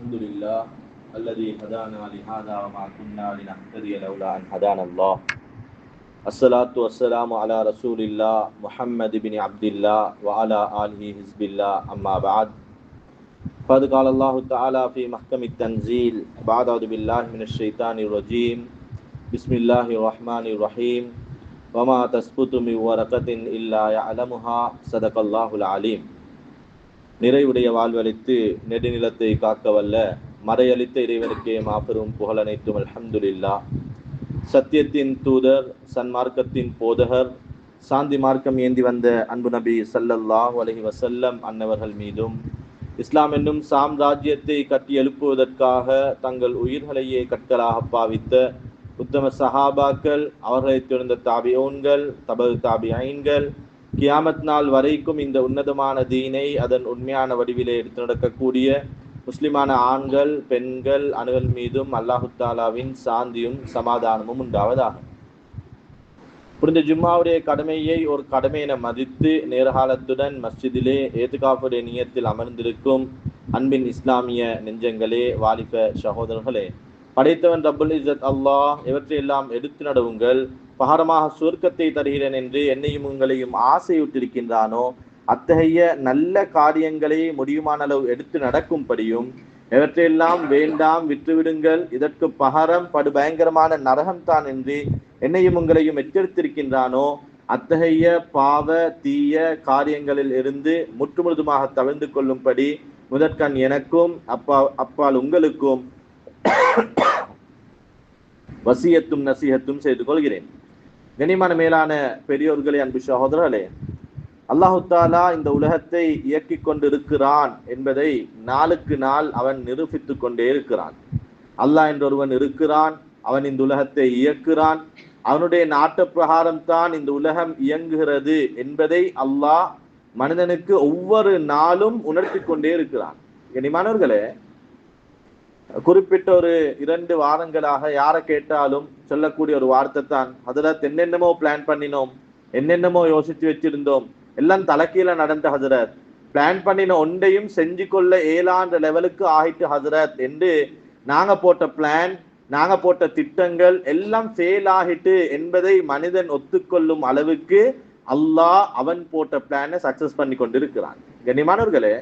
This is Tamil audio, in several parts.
الحمد لله الذي هدانا لهذا وما كنا لنهتدي لولا أن هدانا الله الصلاة والسلام على رسول الله محمد بن عبد الله وعلى آله حزب الله أما بعد قد قال الله تعالى في محكم التنزيل بعد أعوذ بالله من الشيطان الرجيم بسم الله الرحمن الرحيم وما تسقط من ورقة إلا يعلمها صدق الله العليم. நிறைவுடைய வாழ்வழித்து நெடுநிலத்தை காக்கவல்ல மறையளித்த இறைவனுக்கே மாபெரும் புகழ் அனைத்தும் அல்ஹம்துலில்லாஹ். சத்தியத்தின் தூதர், சன்மார்க்கத்தின் போதகர், சாந்தி மார்க்கம் ஏந்தி வந்த அன்பு நபி ஸல்லல்லாஹு அலைஹி வஸல்லம் அன்னவர்கள் மீதும், இஸ்லாம் என்னும் சாம்ராஜ்யத்தை கட்டி எழுப்புவதற்காக தங்கள் உயிர்களையே கற்களாக பாவித்த உத்தம சஹாபாக்கள், அவர்களைத் தொடர்ந்த தாபிஊன்கள், தபு தாபிஐன்கள், கியாமத் நாள் வரைக்கும் இந்த உன்னதமான தீனை அதன் உண்மையான வடிவிலே எடுத்து நடக்கக்கூடிய முஸ்லிமான ஆண்கள், பெண்கள் அனைவர் மீதும் அல்லாஹு தாலாவின் சாந்தியும் சமாதானமும் உண்டாவதாக. புரிந்த ஜும்மாவுடைய கடமையை ஒரு கடமை என மதித்து நேர்காலத்துடன் மஸ்ஜிதிலே ஏத்துகாஃபுடைய நியத்தில் அமர்ந்திருக்கும் அன்பின் இஸ்லாமிய நெஞ்சங்களே, வாலிப சகோதரர்களே, படைத்தவன் ரப்புல் இஸ்ஸத் அல்லாஹ் இவற்றையெல்லாம் எடுத்து நடவுங்கள், பகரமாக சுவர்க்கத்தை தருகிறேன் என்று என்னையும் உங்களையும் ஆசையுற்றிருக்கின்றானோ அத்தகைய நல்ல காரியங்களை முடியுமான அளவு எடுத்து நடக்கும்படியும், இவற்றையெல்லாம் வேண்டாம் விட்டுவிடுங்கள், இதற்கு பகரம் படு பயங்கரமான நரகம்தான் என்று என்னையும் உங்களையும் எச்சரித்திருக்கின்றானோ அத்தகைய பாவ தீய காரியங்களில் இருந்து முற்றுமுழுதுமாக தவிர்ந்து கொள்ளும்படி முதற்கண் எனக்கும் அப்பால் உங்களுக்கும் வசியத்தும் நசீஹத்தும் செய்து கொள்கிறேன். கனிமான மேலான பெரியோர்களே, அன்பு சகோதரர்களே, அல்லாஹு தாலா இந்த உலகத்தை இயக்கிக் கொண்டிருக்கிறான் என்பதை நாளுக்கு நாள் அவன் நிரூபித்துக் கொண்டே இருக்கிறான். அல்லாஹ் என்றொருவன் இருக்கிறான், அவன் இந்த உலகத்தை இயக்குகிறான், அவனுடைய நாட்டு பிரகாரம் தான் இந்த உலகம் இயங்குகிறது என்பதை அல்லாஹ் மனிதனுக்கு ஒவ்வொரு நாளும் உணர்த்தி கொண்டே இருக்கிறான். கனிமானவர்களே, குறிப்பிட்ட ஒரு 2 வாரங்களாக யாரை கேட்டாலும் சொல்லக்கூடிய ஒரு வார்த்தை தான், ஹஜரத் என்னென்னமோ பிளான் பண்ணினோம், என்னென்னமோ யோசிச்சு வச்சிருந்தோம், எல்லாம் தலைக்கீழ நடந்த ஹஜரத், பிளான் பண்ணின ஒன்றையும் செஞ்சு கொள்ள இயலாத லெவலுக்கு ஆகிட்டு ஹஜரத் என்று நாங்க போட்ட பிளான், நாங்க போட்ட திட்டங்கள் எல்லாம் ஃபெயில் ஆகிட்டு என்பதை மனிதன் ஒத்துக்கொள்ளும் அளவுக்கு அல்லாஹ் அவன் போட்ட பிளானை சக்சஸ் பண்ணி கொண்டிருக்கிறான். கண்ணியமானவர்களே,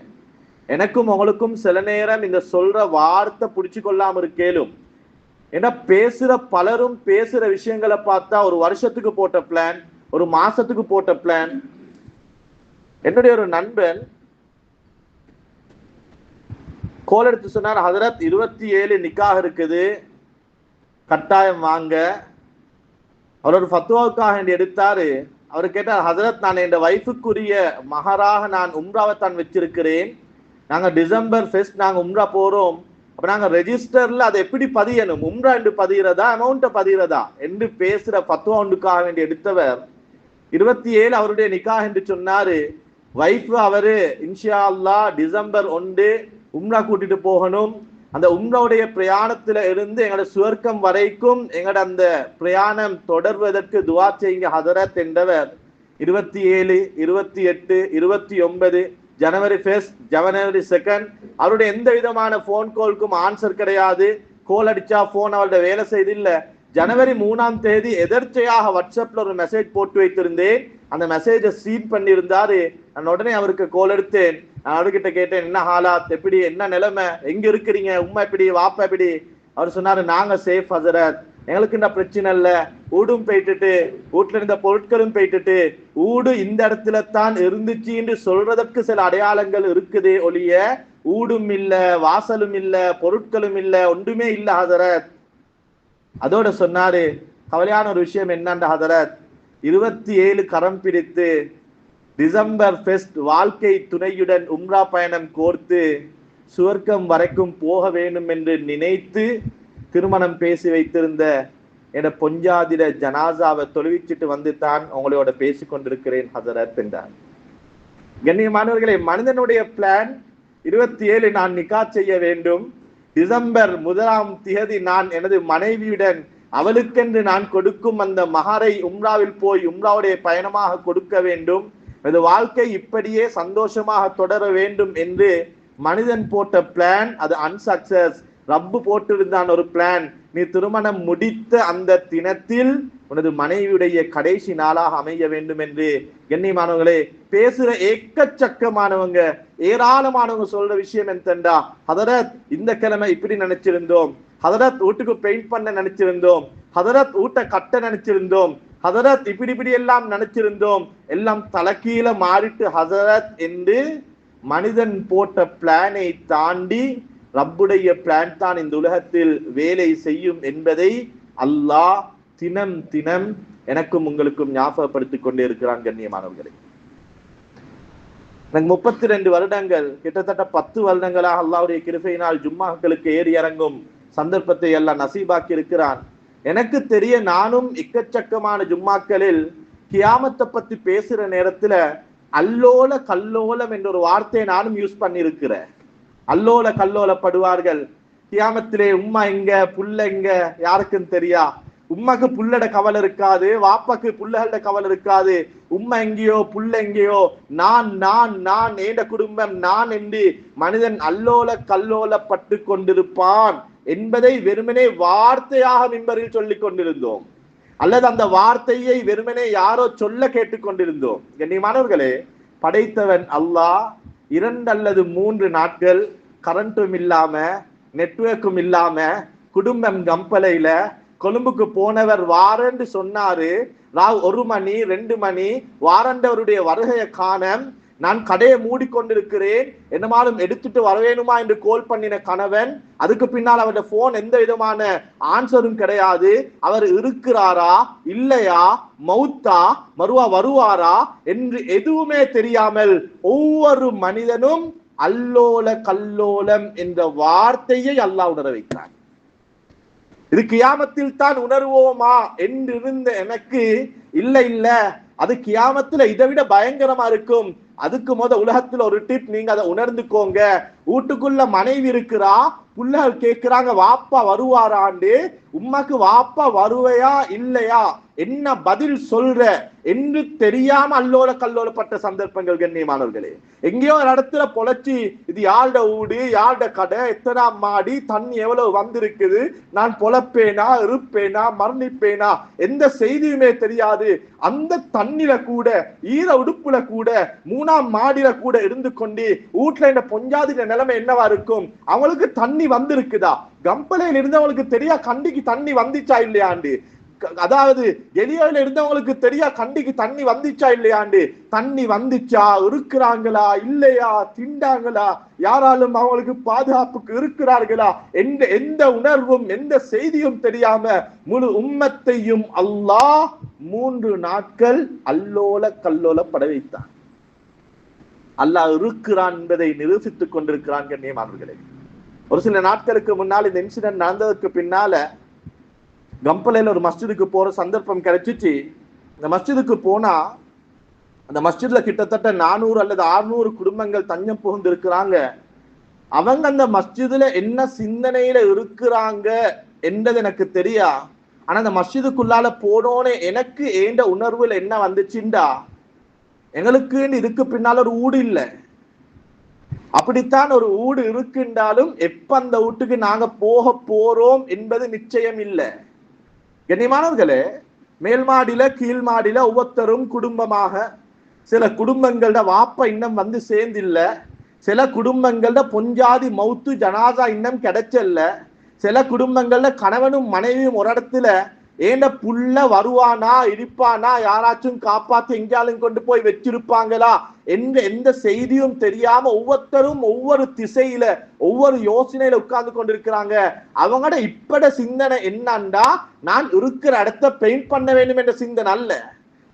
எனக்கும் உங்களுக்கும் சில நேரம் இந்த சொல்ற வார்த்தை பிடிச்சு கொள்ளாம இருக்கேலும், ஏன்னா பேசுற பலரும் பேசுற விஷயங்களை பார்த்தா ஒரு வருஷத்துக்கு போட்ட பிளான், ஒரு மாசத்துக்கு போட்ட பிளான். என்னுடைய ஒரு நண்பன் கோல் எடுத்து சொன்னார், ஹஜரத் 27 நிக்காஹ் இருக்குது, கட்டாயம் வாங்க. அவர் ஒரு ஃபத்வாவுக்காக எடுத்தாரு. அவர் கேட்டார், ஹஜரத் நான் என் வைஃபுக்குரிய மகராக நான் உம்ராவை தான் வச்சிருக்கிறேன், நாங்க டிசம்பர் ஃபெஸ்ட் நாங்க உம்ரா போறோம், அப்ப நாங்க ரெஜிஸ்டர்ல அதை எப்படி பதியணும், உம்ரா என்று பதிகிறதா அமௌண்ட்டை பதிகிறதா என்று பேசுற ஃபத்வா ஒன்றுக்காக வேண்டி எடுத்தவர் 27 அவருடைய நிக்காஹ் என்று சொன்னாரு. வைஃப் அவரு இன்ஷா அல்லாஹ் டிசம்பர் 1 உம்ரா கூட்டிட்டு போகணும், அந்த உம்ராவுடைய பிரயாணத்துல இருந்து எங்களோட சுவர்க்கம் வரைக்கும் எங்களோட அந்த பிரயாணம் தொடர்வதற்கு துவா செய்யுங்க ஹதரத் என்றவர் 27, 28, 29 ஜனவரி 1, ஜனவரி 2 அவருடைய எந்த விதமான போன் கால்க்கும் ஆன்சர் கிடையாது. கோல் அடிச்சா போன் அவருடைய வேலை செய்து இல்ல. ஜனவரி 3ஆம் தேதி எதர்ச்சையாக வாட்ஸ்அப்ல ஒரு மெசேஜ் போட்டு வைத்திருந்தேன், அந்த மெசேஜை சீன் பண்ணி இருந்தாரு. நான் உடனே அவருக்கு கோல் எடுத்தேன். நான் அவர்கிட்ட கேட்டேன், என்ன ஹாலாத், எப்படி, என்ன நிலைமை, எங்க இருக்கிறீங்க, உம்மா எப்படி, வாப்பா எப்படி? அவர் சொன்னாரு, நாங்க சேஃப் ஹசரத், எங்களுக்கு என்ன பிரச்சனை இல்ல, ஊடும் போயிட்டுட்டு வீட்டுல இருந்த பொருட்களும் போயிட்டுட்டு ஊடு இந்த இடத்துல தான் இருந்துச்சுன்னு சொல்றதற்கு சில அடையாளங்கள் இருக்குது ஒழிய ஊடும் இல்ல, வாசலும் இல்ல, பொருட்களும் இல்ல, ஒன்றுமே இல்ல ஹசரத். அதோட சொன்னாரு, கவலையான ஒரு விஷயம் என்னன்ற ஹசரத், 27 கரம் பிடித்து டிசம்பர் ஃபெஸ்ட் வாழ்க்கை துணையுடன் உம்ரா பயணம் கோர்த்து சுவர்க்கம் வரைக்கும் போக வேண்டும் என்று நினைத்து திருமணம் பேசி வைத்திருந்த என பொஞ்சாதிர ஜனாசாவை தொழுவிச்சிட்டு வந்து தான் உங்களோட பேசி கொண்டிருக்கிறேன் ஹசரத் என்றார். கண்ணியமானவர்களே, மனிதனுடைய பிளான் 27 நான் நிக்கா செய்ய வேண்டும், டிசம்பர் 1ஆம் தேதி நான் எனது மனைவியுடன் அவளுக்கென்று நான் கொடுக்கும் அந்த மகரை உம்ராவில் போய் உம்ராவுடைய பயணமாக கொடுக்க வேண்டும், எனது வாழ்க்கை இப்படியே சந்தோஷமாக தொடர வேண்டும் என்று மனிதன் போட்ட பிளான் அது அன்சக்சஸ். ரப்பு போட்டிருந்தான் ஒரு பிளான். நீ திருமணம் முடித்த அந்த தினத்தில் உனது மனைவியுடைய கடைசி நாளாக அமைய வேண்டும் என்று. கண்ணியமானவங்களே, பேசுற ஏக்கச்சக்கமானவங்க ஏராளமானவங்க சொல்ற விஷயம் என்னண்டா, ஹதரத் இந்த கிழமை இப்படி நினைச்சிருந்தோம், ஹதரத் வீட்டுக்கு பெயிண்ட் பண்ண நினைச்சிருந்தோம், ஹதரத் வீட்டை கட்ட நினைச்சிருந்தோம், ஹதரத் இப்படி இப்படி எல்லாம் நினைச்சிருந்தோம், எல்லாம் தலைக்கீழ மாறிட்டு ஹதரத் என்று மனிதன் போட்ட பிளானை தாண்டி ரப்புடைய பிளான் தான் இந்த உலகத்தில் வேலை செய்யும் என்பதை அல்லாஹ் தினம் தினம் எனக்கும் உங்களுக்கும் ஞாபகப்படுத்திக் கொண்டே இருக்கிறான். கண்ணியமானவர்களே, எனக்கு 32 வருடங்கள், கிட்டத்தட்ட 10 வருடங்களாக அல்லாஹ்வுடைய கிருபையினால் ஜும்மாக்களுக்கு ஏறி இறங்கும் சந்தர்ப்பத்தை எல்லாம் நசீபாக்கி இருக்கிறான். எனக்கு தெரிய நானும் எக்கச்சக்கமான ஜும்மாக்களில் கியாமத்தை பத்தி பேசுற நேரத்துல அல்லோல கல்லோலம் என்ற ஒரு வார்த்தையை நானும் யூஸ் பண்ணி இருக்கிறேன். அல்லோல கல்லோலப்படுவார்கள். கியாமத்திலே உம்மா எங்க புள்ள எங்க யாருக்கும் தெரியா. உம்மாக்கு புள்ளட கவலை இருக்காது, வாப்பாக்கு புள்ளகளோட கவலை இருக்காது. உம்மா எங்கேயோ புள்ள எங்கேயோ, நான் நான் நான் ஏண்ட குடும்பம் நான் என்று மனிதன் அல்லோல கல்லோலப்பட்டு கொண்டிருப்பான் என்பதை வெறுமனே வார்த்தையாக மிம்பரில் சொல்லிக் கொண்டிருந்தோம், அல்லது அந்த வார்த்தையை வெறுமனே யாரோ சொல்ல கேட்டுக்கொண்டிருந்தோம். கண்ணியமானவர்களே, படைத்தவன் அல்லாஹ் 2 அல்லது 3 நாட்கள் கரண்ட்டும் இல்லாம நெட்வொர்க்கும் இல்லாம குடும்பம் கம்பளையில கொழும்புக்கு போனவர் வாரன்னு சொன்னாரு. 1 மணி 2 மணி வாரண்டவருடைய வருகையை காண நான் கடையை மூடிக்கொண்டிருக்கிறேன், என்னமாலும் எடுத்துட்டு வரவேணுமா என்று கோல் பண்ணின கணவன், அதுக்கு பின்னால் அவருடைய போன் எந்த விதமான ஆன்சரும் கிடையாது. அவர் இருக்கிறாரா இல்லையா, மௌத்தா மறுவா வருவாரா என்று எதுவுமே தெரியாமல் ஒவ்வொரு மனிதனும் அல்லோல கல்லோலம் என்ற வார்த்தையை அல்லாஹ் உணர வைத்தார். இது கியாமத்தில் தான் உணர்வோமா என்று இருந்த எனக்கு, இல்ல இல்ல அது கியாமத்துல இதை விட பயங்கரமா இருக்கும். அதுக்கு உலகத்துல ஒரு டிப், நீங்க அதை உணர்ந்துக்கோங்க. வீட்டுக்குள்ள மனைவி இருக்கிறா, புள்ளகள் கேட்கிறாங்க வாப்பா வருவாராண்டு. உம்மாக்கு வாப்பா வருவையா இல்லையா என்ன பதில் சொல்ற என்று தெரியாம அல்லோல கல்லோலப்பட்ட சந்தர்ப்பங்கள். கண்ணியமானவர்களே, எங்கேயோ ஒரு இடத்துல பொழைச்சி இது யாருட வீடு யாருட கடை எத்தனாம் மாடி தண்ணி எவ்வளவு வந்திருக்குது, நான் பொழப்பேனா இருப்பேனா மரணிப்பேனா எந்த செய்தியுமே தெரியாது. அந்த தண்ணில கூட ஈர உடுப்புல கூட 3ஆம் மாடியில கூட இருந்து கொண்டு வீட்டுல இந்த பொஞ்சாதின நிலைமை என்னவா இருக்கும். அவங்களுக்கு தண்ணி வந்திருக்குதா, கம்பளையில் இருந்தவங்களுக்கு தெரியா கண்டிக்கு தண்ணி வந்துச்சா இல்லையாண்டு, அதாவது எலியோல இருந்தவங்களுக்கு தெரியா கண்டிக்கு தண்ணி வந்துச்சா இல்லையாண்டு, தண்ணி வந்துச்சா இருக்கிறாங்களா இல்லையா திண்டாங்களா யாராலும் அவங்களுக்கு பாதுகாப்புக்கு இருக்கிறார்களா என்ற எந்த உணர்வும் எந்த செய்தியும் தெரியாம முழு உம்மத்தையும் அல்லாஹ் 3 நாட்கள் அல்லோல கல்லோலப்பட வைத்தான். அல்லாஹ் இருக்கிறான் என்பதை நிரூபித்துக் கொண்டிருக்கிறான். கண்ணியமானவர்களே, ஒரு சில நாட்களுக்கு முன்னால் இந்த இன்சிடென்ட் நடந்ததுக்கு பின்னால கம்பளையில ஒரு மஸ்ஜிதுக்கு போற சந்தர்ப்பம் கிடைச்சிச்சு. இந்த மஸ்ஜிதுக்கு போனா அந்த மஸ்ஜித்ல கிட்டத்தட்ட 400 அல்லது 600 குடும்பங்கள் தஞ்சம் புகுந்து இருக்கிறாங்க. அவங்க அந்த மஸ்ஜிதுல என்ன சிந்தனையில இருக்கிறாங்க என்றது எனக்கு தெரியா. ஆனா அந்த மஸ்ஜிதுக்குள்ளால போனோனே எனக்கு ஏண்ட உணர்வுல என்ன வந்துச்சுண்டா, எங்களுக்கு இதுக்கு பின்னால ஒரு ஊடு இல்லை, அப்படித்தான் ஒரு ஊடு இருக்குன்றாலும் எப்ப அந்த வீட்டுக்கு நாங்க போக போறோம் என்பது நிச்சயம் இல்லை. கண்ணியமானவர்களே, மேல் மாடியில கீழ் மாடியில ஒவ்வொருத்தரும் குடும்பமாக, சில குடும்பங்களோட வாப்ப இன்னும் வந்து சேர்ந்தில்ல, சில குடும்பங்களோட பொஞ்சாதி மௌத்து ஜனாசா இன்னும் கிடைச்சல்ல, சில குடும்பங்கள்ல கணவனும் மனைவியும் ஒரு இடத்துல ஏண்ட புள்ள வருவானா இருப்பானா யாராச்சும் காப்பாத்தி எங்கேயாலும் கொண்டு போய் வச்சிருப்பாங்களா என்ற எந்த செய்தியும் தெரியாம ஒவ்வொருத்தரும் ஒவ்வொரு திசையில ஒவ்வொரு யோசனையில உட்கார்ந்து கொண்டிருக்கிறாங்க. அவங்களோட இப்பட சிந்தனை என்னண்டா, நான் இருக்கிற இடத்த பெயிண்ட் பண்ண வேண்டும் என்ற சிந்தனை அல்ல.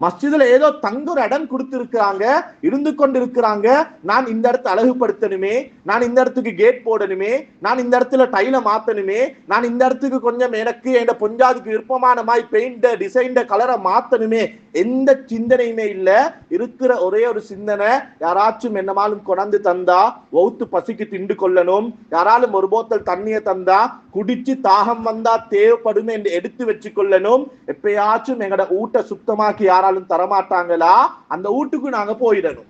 மஸ்ஜிதுல ஏதோ தங்க ஒரு இடம் கொடுத்திருக்கிறாங்க, இருந்து கொண்டிருக்கிறாங்க, நான் இந்த இடத்தை அழகுபடுத்தணுமே, நான் இந்த இடத்துக்கு கேட் போடணுமே, நான் இந்த இடத்துல டைல மாத்தணுமே, நான் இந்த இடத்துக்கு கொஞ்சம் எனக்கு என் பொஞ்சாதிக்கு விருப்பமான மாதிரி பெயிண்ட் டிசைன் கலரை மாத்தணுமே, எந்த சிந்தனையுமே இல்ல. இருக்கிற ஒரே ஒரு சிந்தனை, யாராச்சும் என்னமாலும் கொண்டாந்து தந்தா ஒவுத்து பசிக்கு திண்டு கொள்ளணும், யாராலும் ஒரு போத்தல் தண்ணியை தந்தா குடிச்சு தாகம் வந்தா தேவைப்படுமே என்று எடுத்து வச்சு கொள்ளணும். எப்பயாச்சும் எங்கட ஊட்ட சுத்தமாக்கி யாராலும் தரமாட்டாங்களா, அந்த வீட்டுக்கு நாங்க போயிடணும்.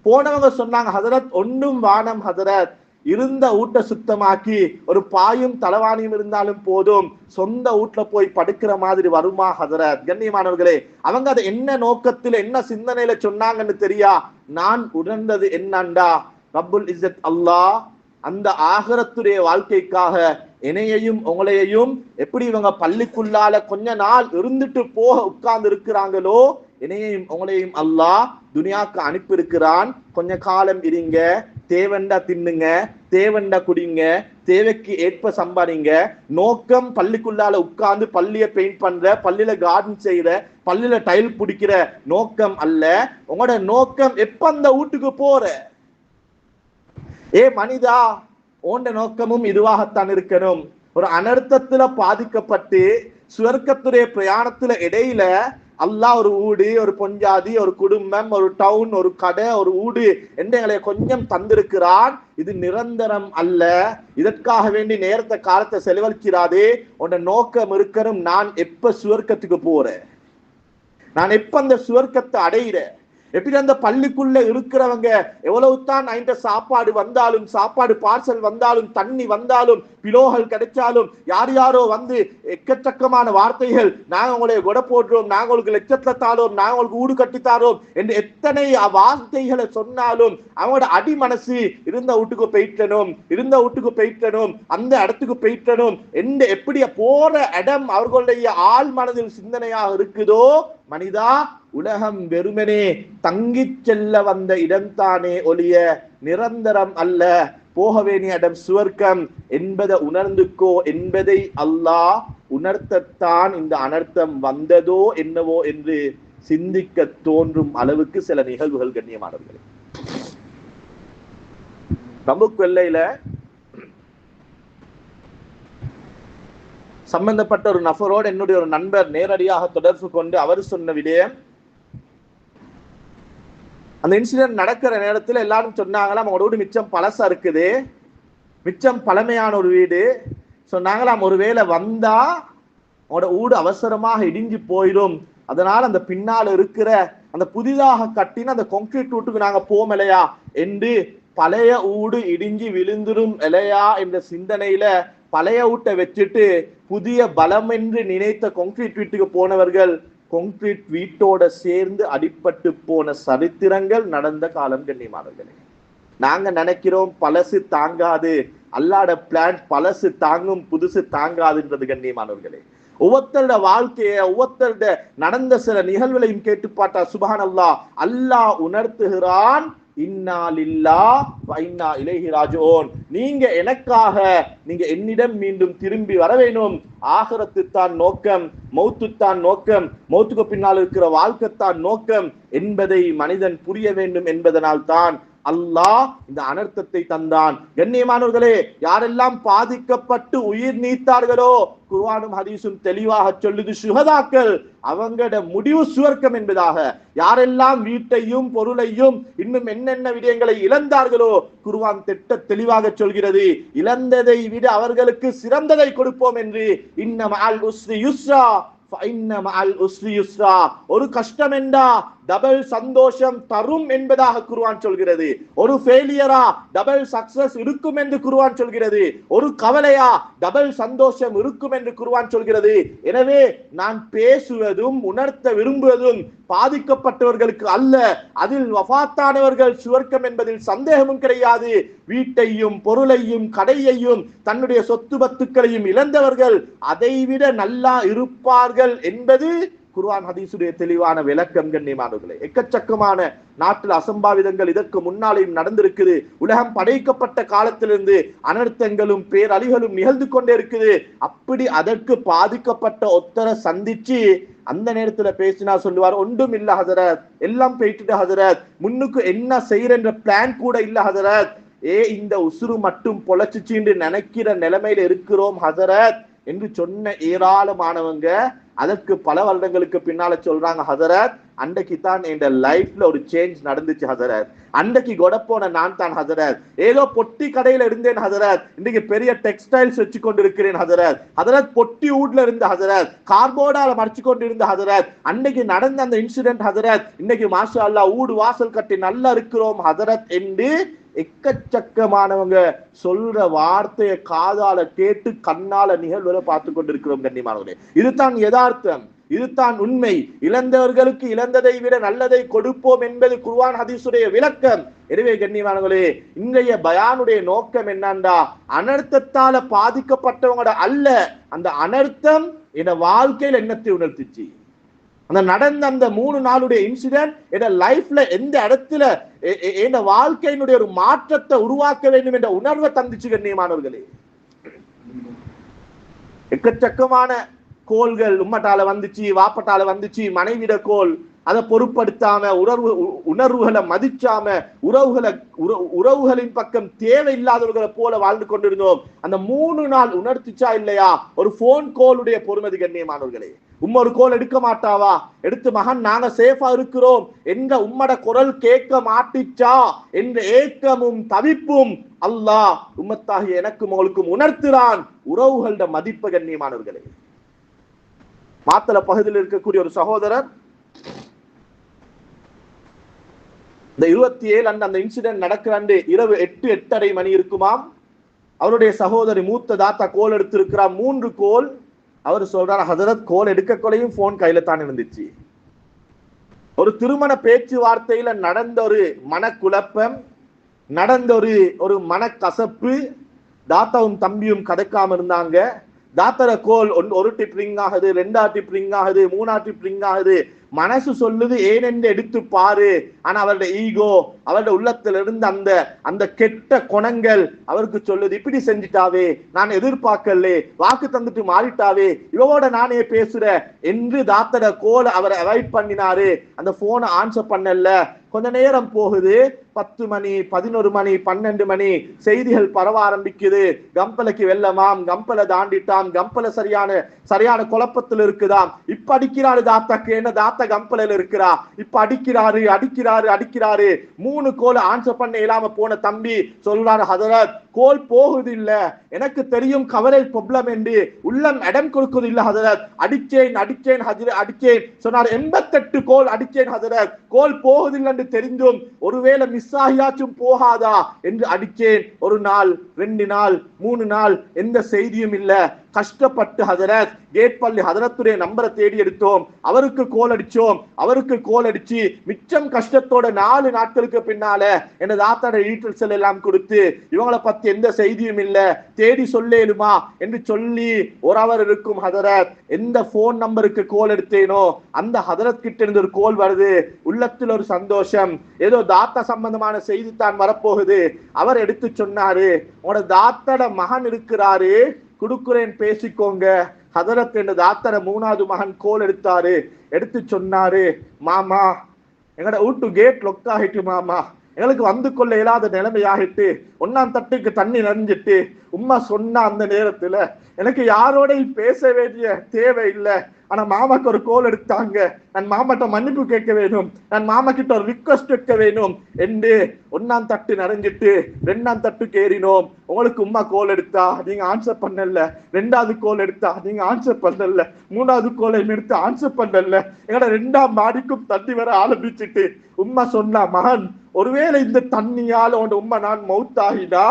போனவங்க சொன்னாங்க, ஹதரத் ஒன்றும் வானம் ஹதரத், இருந்த வீட்டை சுத்தமாக்கி ஒரு பாயும் தலவாணியும் இருந்தாலும் போதும், சொந்த வீட்டுல போய் படுக்கிற மாதிரி வருமா ஹதரத்? கண்ணியமானவர்களே, அவங்க அதை என்ன நோக்கத்துல என்ன சிந்தனையில சொன்னாங்கன்னு தெரியா? நான் உணர்ந்தது என்னண்டா, ரப்புல் இஸ்ஸத் அல்லாஹ் அந்த ஆகிரத்துடைய வாழ்க்கைக்காக என்னையையும் உங்களையையும் எப்படி இவங்க பள்ளிக்குள்ளால கொஞ்ச நாள் இருந்துட்டு போக உட்கார்ந்து இருக்கிறாங்களோ, என்னையையும் உங்களையும் அல்லாஹ் துனியாக்கு அனுப்பி இருக்கிறான். கொஞ்ச காலம் இருங்க, தேவண்டா தின்னுங்க, தேவண்டா குடிங்க, தேவைக்கு ஏற்ப சம்பாதிங்க. நோக்கம் பள்ளிக்குள்ளால உட்கார்ந்து பள்ளிய பெயிண்ட் பண்ற, பள்ளியில கார்டன் செய்யற, பள்ளியில டைல் பிடிக்கிற நோக்கம் அல்ல. உங்களோட நோக்கம் எப்ப அந்த வீட்டுக்கு போற. ஏ மனிதா, ஓண்ட நோக்கமும் இதுவாகத்தான் இருக்கணும். ஒரு அனர்த்தத்துல பாதிக்கப்பட்டு சுவர்க்கத்துடைய பிரயாணத்துல இடையில அல்லாஹ் ஒரு ஊடு, ஒரு பொஞ்சாதி, ஒரு குடும்பம், ஒரு டவுன், ஒரு கடை, ஒரு ஊடு எங்களை கொஞ்சம் தந்திருக்கிறான். இது நிரந்தரம் அல்ல. இதற்காக வேண்டி நேரத்தை காலத்தை செலவழிக்கிறாதே. உன்ன நோக்கம் இருக்கணும், நான் எப்ப சுவர்க்கத்துக்கு போறேன், நான் எப்ப அந்த சுவர்க்கத்தை அடையிறேன். எப்படி அந்த பள்ளிக்குள்ள இருக்கிறவங்க எவ்வளவுதான் சாப்பாடு வந்தாலும், சாப்பாடு பார்சல் வந்தாலும், தண்ணி வந்தாலும், பிலோகள் கிடைச்சாலும், யார் யாரோ வந்து எக்கச்சக்கமான வார்த்தைகள், நாங்க உங்களை கொடை போடுறோம், நாங்க உங்களுக்கு லட்சத்துல தாரோம், நாங்க உங்களுக்கு ஊடு கட்டித்தாரோம் என்று எத்தனை வார்த்தைகளை சொன்னாலும் அவங்களோட அடி மனசு இருந்த வீட்டுக்கு போயிட்டனும், இருந்த வீட்டுக்கு போயிட்டனும், அந்த இடத்துக்கு போயிட்டனும் என்று எப்படி போற இடம் அவர்களுடைய ஆள் மனதில் சிந்தனையாக இருக்குதோ, மனிதா உலகம் வெறுமனே தங்கிச் செல்ல வந்த இடம்தானே ஒழிய நிரந்தரம் அல்ல. போக வேண்டிய இடம் சுவர்க்கம் என்பதை உணர்ந்துக்கோ என்பதை அல்லாஹ் உணர்த்தத்தான் இந்த அனர்த்தம் வந்ததோ என்னவோ என்று சிந்திக்க தோன்றும் அளவுக்கு சில நிகழ்வுகள் கண்ணியமானவர்கள். நமக்கு எல்லையில சம்பந்தப்பட்ட ஒரு நபரோடு என்னுடைய ஒரு நண்பர் நேரடியாக தொடர்பு கொண்டு அவர் சொன்ன விடயம், அந்த இன்சிடென்ட் நடக்கிற நேரத்தில் எல்லாரும் சொன்னாங்களாம், அவங்களோட வீடு மிச்சம் பழசா இருக்குது, மிச்சம் பழமையான ஒரு வீடு. சொன்னாங்களாம், ஒருவேளை வந்தா அவங்களோட வீடு அவசரமாக இடிஞ்சு போயிடும், அதனால அந்த பின்னால் இருக்கிற அந்த புதிதாக கட்டின அந்த கான்கிரீட் வீட்டுக்கு நாங்க போமலையா என்று, பழைய வீடு இடிஞ்சு விழுந்துரும் இல்லையா என்ற சிந்தனையில பழைய வீட்டை வச்சுட்டு புதிய பலம் என்று நினைத்த கான்கிரீட் வீட்டுக்கு போனவர்கள் கான்கிரீட் வீட்டோட சேர்ந்து அடிபட்டு போன சரித்திரங்கள் நடந்த காலம் கண்ணியமானவர்களே. நாங்க நினைக்கிறோம் பழசு தாங்காது, அல்லாஹ்வுடைய பிளான் பழசு தாங்கும், புதுசு தாங்காதுன்றது கண்ணியமானவர்களே. ஒவ்வொருத்தருடைய வாழ்க்கைய, ஒவ்வொருத்தருடைய நடந்த சில நிகழ்வுகளையும் கேட்டு பார்த்தா சுப்ஹானல்லாஹ், அல்லாஹ் உணர்த்துகிறான், இன்னா லில்லாஹ் வ இன்னா இலைஹி ராஜிஊன். நீங்க எனக்காக நீங்க என்னிடம் மீண்டும் திரும்பி வர வேண்டும். ஆகிரத்து தான் நோக்கம், மௌத்து தான் நோக்கம், மௌத்துக்கு பின்னால் இருக்கிற வாழ்க்கை தான் நோக்கம் என்பதை மனிதன் புரிய வேண்டும் என்பதனால் தான் அல்லாஹ் இந்த அனர்த்தத்தை தந்தான். கண்ணியமானவர்களே, யாரெல்லாம் பாதிக்கப்பட்டு உயிர் நீத்தார்களோ, குர்ஆனும் ஹதீஸும் தெளிவாக சொல்லுது, சுஹதாக்கள் அவங்களோட முடிவு சுவர்க்கம் என்பதாக. யாரெல்லாம் வீட்டையும் பொருளையும் இன்னும் என்னென்ன விடயங்களை இழந்தார்களோ, குர்ஆன் திட்ட தெளிவாக சொல்கிறது, இழந்ததை விட அவர்களுக்கு சிறந்ததை கொடுப்போம் என்று. இன்ன மஅல் உஸ்ரி யுஸ்ரா ஃபஇன்ன மஅல் உஸ்ரி யுஸ்ரா. ஒரு கஷ்டம் என்றா டபுள் சந்தோஷம் தரும் என்பதாக குர்ஆன் சொல்கிறது. ஒரு ஃபெயிலியரா டபுள் சக்சஸ் இருக்கும் என்று குர்ஆன் சொல்கிறது. ஒரு கவலையா டபுள் சந்தோஷம் இருக்கும் என்று குர்ஆன் சொல்கிறது. எனவே நான் பேசுவதும் உணர்த்த விரும்புவதும் பாதிக்கப்பட்டவர்களுக்கு அல்ல, அதில் வஃபாத்தானவர்கள் சுவர்க்கம் என்பதில் சந்தேகமும் கிடையாது. வீட்டையும் பொருளையும் கடையையும் தன்னுடைய சொத்து பத்துக்களையும் இழந்தவர்கள் அதைவிட நல்லா இருப்பார்கள் என்பது குர்ஆன் ஹதீஸுடைய தெளிவான விளக்கம் கண்ணியமானவர்களே. எக்கச்சக்கமான நாட்டில் அசம்பாவிதங்கள் இதற்கு முன்னாலேயும் நடந்திருக்குது. உலகம் படைக்கப்பட்ட காலத்திலிருந்து அனர்த்தங்களும் பேரழிகளும் நிகழ்ந்து கொண்டே இருக்குது. அப்படி அதற்கு பாதிக்கப்பட்ட ஒத்தரை சந்திச்சு அந்த நேரத்துல பேசினா சொல்லுவார், ஒன்றும் இல்ல ஹதரத், எல்லாம் போயிட்டு ஹதரத், முன்னுக்கு என்ன செய்யற பிளான் கூட இல்ல ஹதரத், இந்த உசுறு மட்டும் பொழைச்சிச்சு நினைக்கிற நிலைமையில இருக்கிறோம் ஹதரத் என்று சொன்ன ஏராளமானவங்க அதற்கு பல வருடங்களுக்கு பின்னால சொல்றாங்க, ஹதரத் அன்றைக்கு தான் என் லைஃப்ல ஒரு சேஞ்ச் நடந்துச்சு ஹசரத். அன்றைக்கு கொடப்போன நான் தான் ஹசரத். ஏதோ பொட்டி கடையில இருந்தேன் ஹசரத், இன்னைக்கு பெரிய டெக்ஸ்டைல்ஸ் வச்சு கொண்டு இருக்கிறேன் ஹசரத். ஹசரத் பொட்டி ஊட்ல இருந்த ஹசரத், கார்போர்டால மறைச்சு கொண்டு இருந்த ஹசரத். அன்னைக்கு நடந்த அந்த இன்சிடென்ட் ஹசரத், இன்னைக்கு மாஷா அல்லாஹ் ஊடு வாசல் கட்டி நல்லா இருக்கிறோம் ஹசரத் என்று எக்கச்சக்கமானவங்க சொல்ற வார்த்தையை காதால கேட்டு கண்ணால நிகழ்வுகளை பார்த்து கொண்டிருக்கிறோம் கண்ணியமானவர்களே. இதுதான் யதார்த்தம், இதுதான் உண்மை. இழந்தவர்களுக்கு இழந்ததை விட நல்லதை கொடுப்போம் என்பது குர்ஆன் ஹதீஸுடைய விளக்கம். எனவே கண்ணியமானவர்களே, இன்றைய பயானுடைய நோக்கம் என்னண்டா, அனர்த்தத்தால பாதிக்கப்பட்டவங்களோட அல்ல, அந்த அனர்த்தம் என் வாழ்க்கையில் என்னத்தை உணர்த்துச்சு, அந்த நடந்த அந்த 3 நாளுடைய இன்சிடென்ட் என் லைஃப்ல எந்த இடத்துல என் வாழ்க்கையினுடைய ஒரு மாற்றத்தை உருவாக்க வேண்டும் என்ற உணர்வை தந்துச்சு கண்ணியமானவர்களே. எக்கச்சக்கமான கோள்கள் உம்மட்டால வந்துச்சு, வாப்பட்டால வந்துச்சு, மனைவிட கோல், அதை பொருட்படுத்தாம உணர்வுகளை மதிச்சாம உறவுகளின் பக்கம் தேவையில்லாதவர்களை போல வாழ்ந்து கொண்டிருந்தோம். அந்த 3 நாள் உணர்த்திச்சா இல்லையா ஒரு போன் கோலுடைய பொறுமதி கண்ணியமானவர்களே. ஒரு கோல் எடுக்க மாட்டாவா, எடுத்து மகன் நாங்க சேஃபா இருக்கிறோம் என்ற உம்மட குரல் கேட்க மாட்டிச்சா என்ற ஏக்கமும் தவிப்பும் அல்லாஹ் உம்மத்தாகிய எனக்கும் உங்களுக்கும் உணர்த்துறான் உறவுகளோட மதிப்பு கண்ணியமானவர்களே. மாத்தள பகுதியில் இருக்கக்கூடிய ஒரு சகோதரர் இந்த 27 அந்த இன்சிடென்ட் நடக்கிறாண்டு இரவு 8:30 மணி இருக்குமாம். அவருடைய சகோதரி மூத்த தாத்தா கோல் எடுத்திருக்கிறார், 3 கோல். அவர் சொல்றார், ஹசரத் கோல் எடுக்க கொலையும் போன் கையில தான் இருந்துச்சு. ஒரு திருமண பேச்சுவார்த்தையில நடந்த ஒரு மனக்குழப்பம், நடந்த ஒரு மனக்கசப்பு, தாத்தாவும் தம்பியும் கதைக்காம இருந்தாங்க. தாத்தர கோல் ஒரு டிப் ரிங் ஆகுது, 2 டிப் ரிங் ஆகுது, 3 டிப் ரிங் ஆகுது. மனசு சொல்லுது ஏனென்று எடுத்து பாரு. ஆனா அவருடைய ஈகோ, அவருடைய உள்ளத்துல இருந்து அந்த கெட்ட குணங்கள் அவருக்கு சொல்லுது, இப்படி செஞ்சுட்டாவே, நான் எதிர்பார்க்கலே, வாக்கு தந்துட்டு மாறிட்டாவே, இவவோட நானே பேசுற என்று தாத்தர கோல் அவரை அவாய்ட் பண்ணினாரு. அந்த போனை ஆன்சர் பண்ணல. கொஞ்ச நேரம் போகுது, 10 மணி, 11 மணி, 12 மணி, செய்திகள் பரவ ஆரம்பிக்குது. கம்பலைக்கு வெள்ளமாம், கம்பலை தாண்டிட்டாம், கம்பல சரியான குழப்பத்தில் இருக்குதாம். இப்ப அடிக்கிறாரு தாத்தாக்கு, என்ன தாத்தா கம்பலையில இருக்கிறா, இப்ப அடிக்கிறாரு 3 கோல் ஆன்சர் பண்ண இல்லாம போன தம்பி சொல்றாரு, ஹதரத் கோல் போகுது இல்ல, எனக்கு தெரியும் கவரேஜ் ப்ராப்ளம் என்று, உள்ளம் இடம் கொடுக்குது இல்ல ஹதரத், அடிச்சேன் சொன்னார். 88 கோல் அடிச்சேன் ஹதரத், கோல் போகுதில்லை என்று தெரிந்தும் ஒருவேளை மிஸ் ஆகியாச்சும் போகாதா என்று அடிச்சேன். 1 நாள் 2 நாள் 3 நாள் எந்த செய்தியும் இல்ல. கஷ்டப்பட்டு ஹதரத் கேட் பள்ளி ஹதரத்துடைய நம்பரை தேடி எடுத்தோம், அவருக்கு கோல் அடிச்சு மிச்சம் கஷ்டத்தோட 4 நாட்களுக்கு பின்னால என்ன தாத்தாட டீட்டெயில்ஸ் எல்லாம் கொடுத்து, இவங்களை பத்தி எந்த செய்தியும் இல்ல, தேடி சொல்லேலுமா என்று சொல்லி 1 ஹவர் இருக்கும் ஹதரத். எந்த போன் நம்பருக்கு கோல் எடுத்தேனோ அந்த ஹதரத் கிட்ட இருந்து ஒரு கோல் வருது. உள்ளத்தில் ஒரு சந்தோஷம், ஏதோ தாத்தா சம்பந்தமான செய்தி தான் வரப்போகுது. அவர் எடுத்து சொன்னாரு, உங்களோட தாத்தாட மகன் இருக்கிறாரு, குடுக்குறேன் பேசிக்கோங்க. ஹதரத் என்ற தாத்தர 3வது மகன் கோல் எடுத்து சொன்னாரு, மாமா எங்கட வீட்டு கேட் லொக் ஆகிட்டு மாமா, எங்களுக்கு வந்து கொள்ள இயலாத நிலைமையாகிட்டு, 1ஆம் தட்டுக்கு தண்ணி நனைஞ்சிட்டு. உம்மா சொன்ன அந்த நேரத்துல எனக்கு யாரோடையும் பேச வேண்டிய தேவை இல்லை. ஆனா மாமாக்கு ஒரு கோல் எடுத்தாங்க, நான் மாமாட்ட மன்னிப்பு கேட்க வேணும், நான் மாமா கிட்ட ஒரு ரிக்வஸ்ட் வைக்க வேணும் என்று 1ஆம் தட்டு நனைஞ்சிட்டு 2ஆம் தட்டுக்கு ஏறினோம். உங்களுக்கு உம்மா கோல் எடுத்தா நீங்க ஆன்சர் பண்ணல, 2வது கோல் எடுத்தா நீங்க ஆன்சர் பண்ணல, 3வது கோலை எடுத்து ஆன்சர் பண்ணல. எங்கட 2ஆம் மாடிக்கும் தண்ணி வர ஆரம்பிச்சுட்டு உம்மா சொன்னா, மகன் ஒருவேளை இந்த தண்ணியால உன் உம்மா நான் மவுத்தாகினா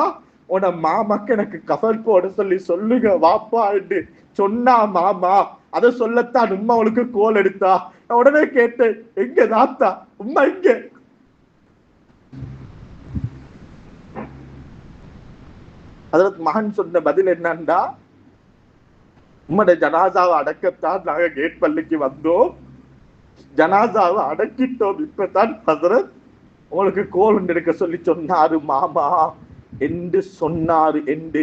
உன மாமாக்கு எனக்கு கஃன் போட சொல்லுங்க வாப்பா என்று சொன்னா மாமா. அதை சொல்லத்தான் உம்மா அவளுக்கு கோல் எடுத்தா. நான் உடனே கேட்டேன், எங்க தாத்தா, உம்மா எங்க? அதற்கு மகன் சொன்ன பதில் என்னன்னா, உம்மோட ஜனாசாவை அடக்கத்தான் நாங்க கேட் பள்ளிக்கு வந்தோம், ஜனாசாவை அடக்கிட்டோம், இப்பதான் ஹசரத் உங்களுக்கு கோல் எடுக்க சொல்லி சொன்னாரு மாமா என்று சொன்னாரு என்று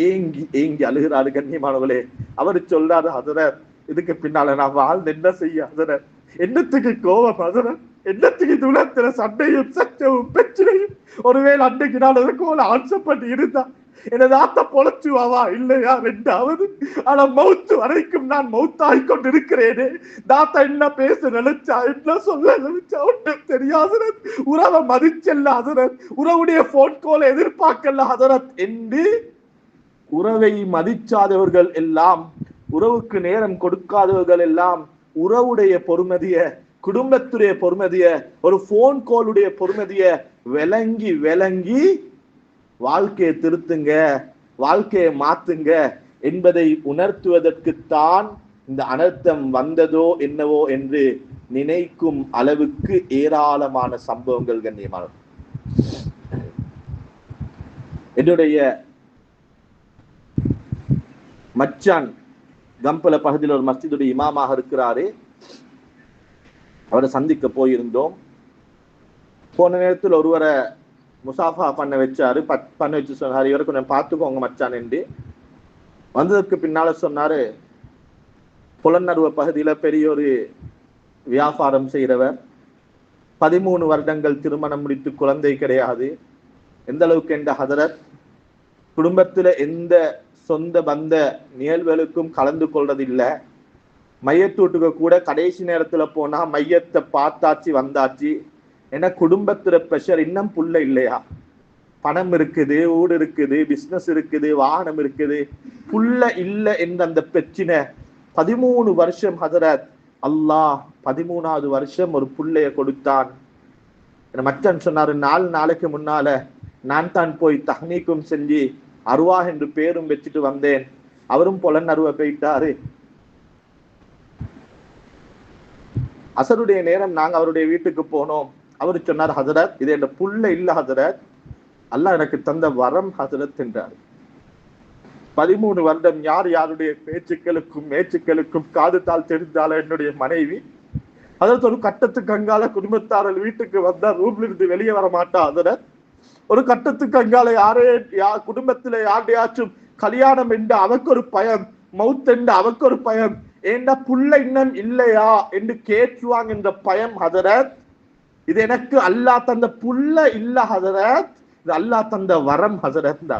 ஏங்கி அழுகிறாரு கண்ணியமானவர்களே. அவரு சொல்றாரு, ஹசரத் இதுக்கு பின்னால நான் வாழ்ந்து என்ன செய்ய ஹசரத், என்னத்துக்கு கோபம் ஹசரத், என்னத்துக்கு துளத்துல சண்டையும் சச்சவும் பிரச்சனையும், ஒருவேளை அன்னைக்கு நான் கோல ஆன்சர் பண்ணி இருந்தா எனது ஆத்த பொழைச்சுவாவா இல்லையா ரெண்டாவது, ஆனா மௌத்து வரைக்கும் நான் மௌத்தாகிக் கொண்டிருக்கிறேனே. தாத்தா என்ன பேச நினைச்சா, என்ன சொல்ல நினைச்சா ஒன்றும் தெரியாது. உறவை மதிச்சல்ல ஹதரத், உறவுடைய போன் கோலை எதிர்பார்க்கல ஹதரத் என்று உறவை மதிச்சாதவர்கள் எல்லாம், உறவுக்கு நேரம் கொடுக்காதவர்கள் எல்லாம் உறவுடைய பொறுமதிய, குடும்பத்துடைய பொறுமதிய, ஒரு போன் கோலுடைய பொறுமதிய விளங்கி விளங்கி வாழ்க்கையை திருத்துங்க, வாழ்க்கையை மாத்துங்க என்பதை உணர்த்துவதற்குத்தான் இந்த அனர்த்தம் வந்ததோ என்னவோ என்று நினைக்கும் அளவுக்கு ஏராளமான சம்பவங்கள் கண்ணியமான. என்னுடைய மச்சான் கம்பல பகுதியில் ஒரு மஸ்ஜிதுடைய இமாமாக இருக்கிறாரு. அவரை சந்திக்க போயிருந்தோம். போன நேரத்தில் ஒருவரை முசாஃபா பண்ண வச்சாரு, பண்ண வச்சு சொன்னாரு, இவரை கொஞ்சம் பார்த்துக்கோங்க மச்சான் என்று. வந்ததுக்கு பின்னால சொன்னாரு, புலனறுவ பகுதியில பெரிய ஒரு வியாபாரம் செய்கிறவர், 13 வருடங்கள் திருமணம் முடித்து குழந்தை கிடையாது. எந்த அளவுக்கு என்ற ஹதரத் குடும்பத்துல எந்த சொந்த பந்த நிகழ்வுகளுக்கும் கலந்து கொள்றதில்லை. மையத்தூட்டுக்கு கூட கடைசி நேரத்துல போனா மையத்தை பார்த்தாச்சு வந்தாச்சு. ஏன்னா குடும்பத்துல பிரஷர், இன்னும் புள்ள இல்லையா, பணம் இருக்குது, ஊடு இருக்குது, பிசினஸ் இருக்குது, வாகனம் இருக்குது, புள்ள இல்லை என்ற அந்த பிரச்சனை 13 வருஷம் ஹதரத். அல்லாஹ் 13வது வருஷம் ஒரு புள்ளைய கொடுத்தான். மச்சான் சொன்னாரு, 4 நாளைக்கு முன்னால நான் தான் போய் தஹ்னீக்கும் செஞ்சு அருவா என்று பேரும் வச்சுட்டு வந்தேன். அவரும் புலன் அருவ போயிட்டாரு. அசருடைய நேரம் நாங்க அவருடைய வீட்டுக்கு போனோம். அவரு சொன்னார், ஹசரத் இது என் புள்ள இல்ல ஹசரத், அல்லாஹ் எனக்கு தந்த வரம் ஹசரத் என்றார். 13 வருடம் யார் யாருடைய பேச்சுக்களுக்கும் மேச்சுக்களுக்கும் காது தாள் தெரிந்தால என்னுடைய மனைவி. அதாவது ஒரு கட்டத்துக்கு அங்கால குடும்பத்தாரல் வீட்டுக்கு வந்தா ரூம்ல இருந்து வெளியே வர மாட்டா ஹசரத். ஒரு கட்டத்துக்கு அங்கால குடும்பத்துல யாரையாச்சும் கல்யாணம் என்று அவக்கு ஒரு பயம், மவுத் என்று அவக்கு ஒரு பயம், ஏண்டா புள்ள இன்னும் இல்லையா என்று கேட்டுவாங்க என்ற பயம் ஹதரத். இது எனக்கு அல்லாஹ் தந்த புள்ள இல்ல ஹதரத், இது அல்லாஹ் தந்த வரம் ஹதரத்.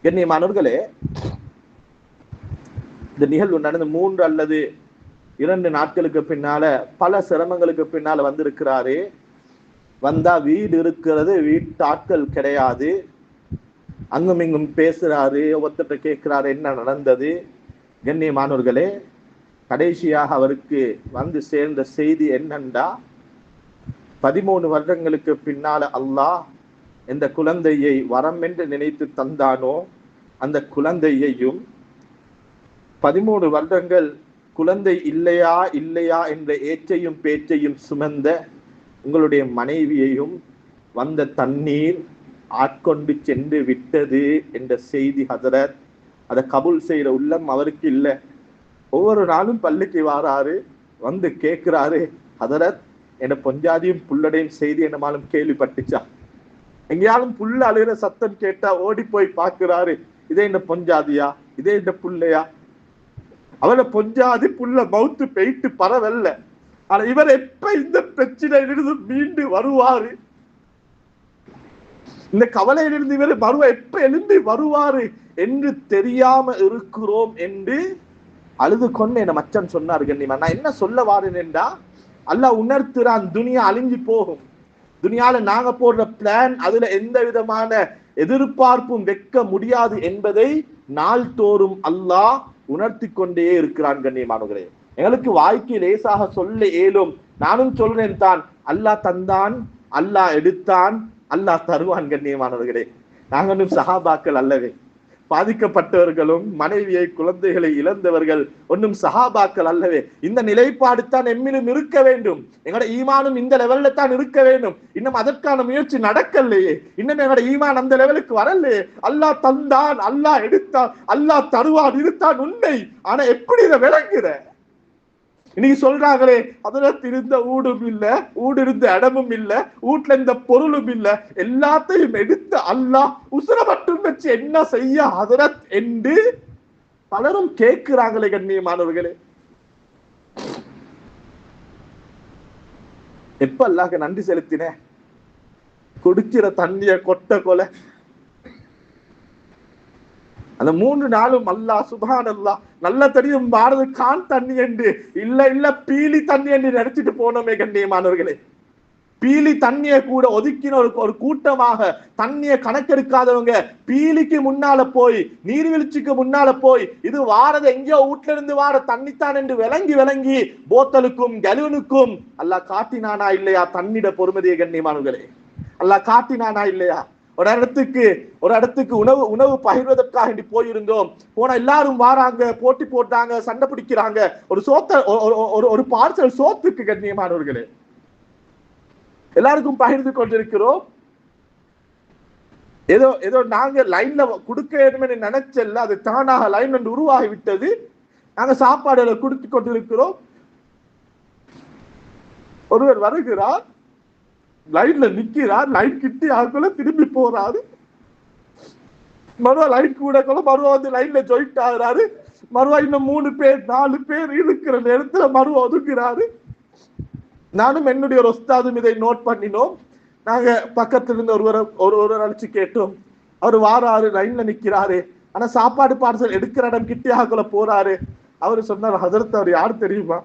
கண்ணியமானவர்களே, இந்த நிகழ்வு நடந்து 3 அல்லது 2 நாட்களுக்கு பின்னால பல சிரமங்களுக்கு பின்னால வந்திருக்கிறாரு. வந்தா வீடு இருக்கிறது, வீட்டாட்கள் கிடையாது. அங்கும் இங்கும் பேசுறாரு, ஒருத்தட்ட கேட்கிறாரு என்ன நடந்தது. கண்ணியமானவர்களே, கடைசியாக அவருக்கு வந்து சேர்ந்த செய்தி என்னண்டா, 13 வருடங்களுக்கு பின்னால அல்லாஹ் எந்த குழந்தையை வரம் என்று நினைத்து தந்தானோ அந்த குழந்தையையும் 13 வருடங்கள் குழந்தை இல்லையா இல்லையா என்ற ஏச்சையும் பேச்சையும் சுமந்த உங்களுடைய மனைவியையும் வந்த தண்ணீர் ஆட்கொண்டு சென்று விட்டது என்ற செய்தி ஹதரத். அதை கபூல் செய்யற உள்ளம் அவருக்கு இல்லை. ஒவ்வொரு நாளும் பள்ளிக்கு வாராரு, வந்து கேட்கிறாரு, ஹதரத் என்ன பொஞ்சாதியும் புள்ளடையும் செய்தி என்னமாலும் கேள்விப்பட்டுச்சா? எங்கேயாலும் புள்ள அழுகிற சத்தம் கேட்டா ஓடி போய் பார்க்கிறாரு, இதே இந்த பொஞ்சாதியா, இதே இந்த புள்ளையா? அவரை பொஞ்சாதி புள்ள மவுத்து போயிட்டு பரவல்ல, ஆனா இவர் எப்ப இந்த பிரச்சனையிலிருந்து மீண்டு வருவாரு, இந்த கவலையிலிருந்து இவர் எப்ப எழும்பி வருவாரு என்று தெரியாம இருக்கிறோம் என்று அழுது கொண்டு என்ன மச்சான் சொன்னாரு. கண்ணியமா, நான் என்ன சொல்ல வாரேன் என்றா, அல்லாஹ் உணர்த்துறான், துனியா அழிஞ்சு போகும். துனியால நாங்க போடுற பிளான் அதுல எந்த விதமான எதிர்பார்ப்பும் வைக்க முடியாது என்பதை நாள்தோறும் அல்லாஹ் உணர்த்தி கொண்டே இருக்கிறான். கண்ணியமானவர்களே, எங்களுக்கு வாய்க்கு லேசாக சொல்ல இயலும். நானும் சொல்றேன் தான், அல்லாஹ் தந்தான், அல்லாஹ் எடுத்தான், அல்லாஹ் தருவான். கண்ணியமானவர்களே, நாங்களும் சஹாபாக்கள் அல்லவே. பாதிக்கப்பட்டவர்களும் மனைவியை குழந்தைகளை இழந்தவர்கள் ஒன்றும் சஹாபாக்கள் அல்லவே. இந்த நிலைப்பாடு தான் எம்மிலும் இருக்க வேண்டும். எங்களோட ஈமானும் இந்த லெவல்ல தான் இருக்க வேண்டும். இன்னும் அதற்கான முயற்சி நடக்கலையே, இன்னும் எங்களோட ஈமான் அந்த லெவலுக்கு வரலையே. அல்லாஹ் தந்தான், அல்லாஹ் எடுத்தான், அல்லாஹ் தருவான், இதுதான் உண்மை. ஆனா எப்படி இதை விளங்குற? இன்னைக்கு சொல்றாங்களே, அதில் இருந்த ஊடும் இல்ல, ஊடு இருந்த இடமும் இல்ல, வீட்டுல இருந்த பொருளும் இல்ல, எல்லாத்தையும் எடுத்து அல்லாஹ் உசுர மட்டும் வச்சு என்ன செய்ய ஹதரத் என்று பலரும் கேட்கிறாங்களே. கண்ணியமானவர்களே, எப்ப அல்லாஹ்க்கு நன்றி செலுத்தின? குடிக்கிற தண்ணிய கொட்ட கொலை, அந்த 3 நாளும் அல்லாஹ் சுப்ஹானல்லாஹ் நல்ல தெரியும் பாரத கான் தண்ணி என்று இல்ல பீலி தண்ணி என்று நினைச்சிட்டு போனோமே கண்ணியமானவர்களே. பீலி தண்ணியை கூட ஒதுக்கின ஒரு கூட்டமாக தண்ணியை கணக்கெடுக்காதவங்க பீலிக்கு முன்னால போய் நீர்வீழ்ச்சிக்கு முன்னால போய் இது வாரது எங்கேயோ வீட்டுல இருந்து வார தண்ணித்தான் என்று விளங்கி போத்தலுக்கும் கலூனுக்கும் அல்லாஹ் காட்டினானா இல்லையா தண்ணிட பொறுமதியை கண்ணியமானவர்களே? அல்லாஹ் காட்டினானா இல்லையா? ஒரு இடத்துக்கு உணவு பகிர்வதற்காக போயிருந்தோம். போனா எல்லாரும் வாராங்க, போட்டி போட்டாங்க, சண்டை பிடிக்கிறாங்க. ஒரு பார்சல் சோத்துக்கு கண்ணியமானவர்களே எல்லாருக்கும் பகிர்ந்து கொண்டிருக்கிறோம். ஏதோ நாங்க லைன்ல கொடுக்க வேண்டும் நினைச்சல, அது தானாக லைன் என்று உருவாகி விட்டது. நாங்க சாப்பாடுகளை கொடுத்து கொண்டிருக்கிறோம். ஒருவர் வருகிறார், லைன்ல நிக்கிறார், லைன் கிட்டி ஆகுள்ள திரும்பி போறாரு. மறுவா லைன் கூட மறுவா வந்து லைன்ல ஜாயிண்ட் ஆகுறாரு. மறுவா இன்னும் 3 பேர் 4 பேர் இருக்கிற நேரத்துல மறுவா ஒதுக்குறாரு. நானும் என்னுடைய ஒரு உஸ்தாதும் இதை நோட் பண்ணினோம். நாங்க பக்கத்துல இருந்து ஒருவர் அழைச்சு கேட்டோம். அவர் வாராரு, லைன்ல நிக்கிறாரு, ஆனா சாப்பாடு பார்சல் எடுக்கிற இடம் கிட்டே ஆகுள்ள போறாரு. அவரு சொன்னார், ஹஜரத் அவர் யாரு தெரியுமா?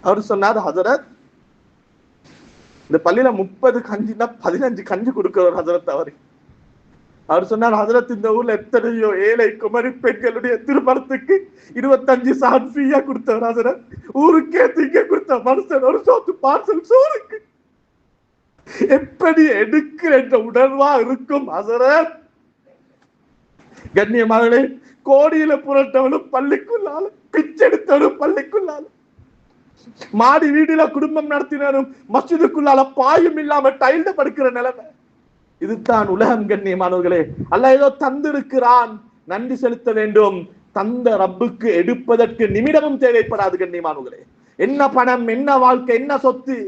அவர் சொன்னார், ஹஜரத் இந்த பள்ளியில 30 கஞ்சினா 15 கஞ்சி கொடுக்கிறவர் ஹஜரத் அவரு. அவர் சொன்னார், ஹஜரத் இந்த ஊர்ல எத்தனையோ ஏழை குமரி பெண்களுடைய திருமணத்துக்கு 25 சான் ஃப்ரீயா கொடுத்தவர் ஹஜரத். ஊருக்கே திங்க கொடுத்த மனுஷன் ஒரு சோத்து பார்சல் சோறுக்கு எப்படி எடுக்கிற என்ற உணர்வா இருக்கும் ஹஜரத். கண்ணியமானே, கோடியில புரட்டவனும் பள்ளிக்குள்ளால, பிச்செடுத்தவனும் பள்ளிக்குள்ளால, மாடி வீடுல குடும்பம் நடத்தினரும் மஸ்ஜிதுக்குள்ளால பாயும் இல்லாம டைல்ல படுக்கிற நிலைமை. இதுதான் உலகம் கண்ணியமானவர்களே. அல்லாஹ் ஏதோ தந்திருக்கிறான், நன்றி செலுத்த வேண்டும். தந்த ரப்புக்கு எடுப்பதற்கு நிமிடமும் தேவைப்படாது கண்ணியமானவர்களே. என்ன பணம், என்ன வாழ்க்கை, என்ன சொத்து.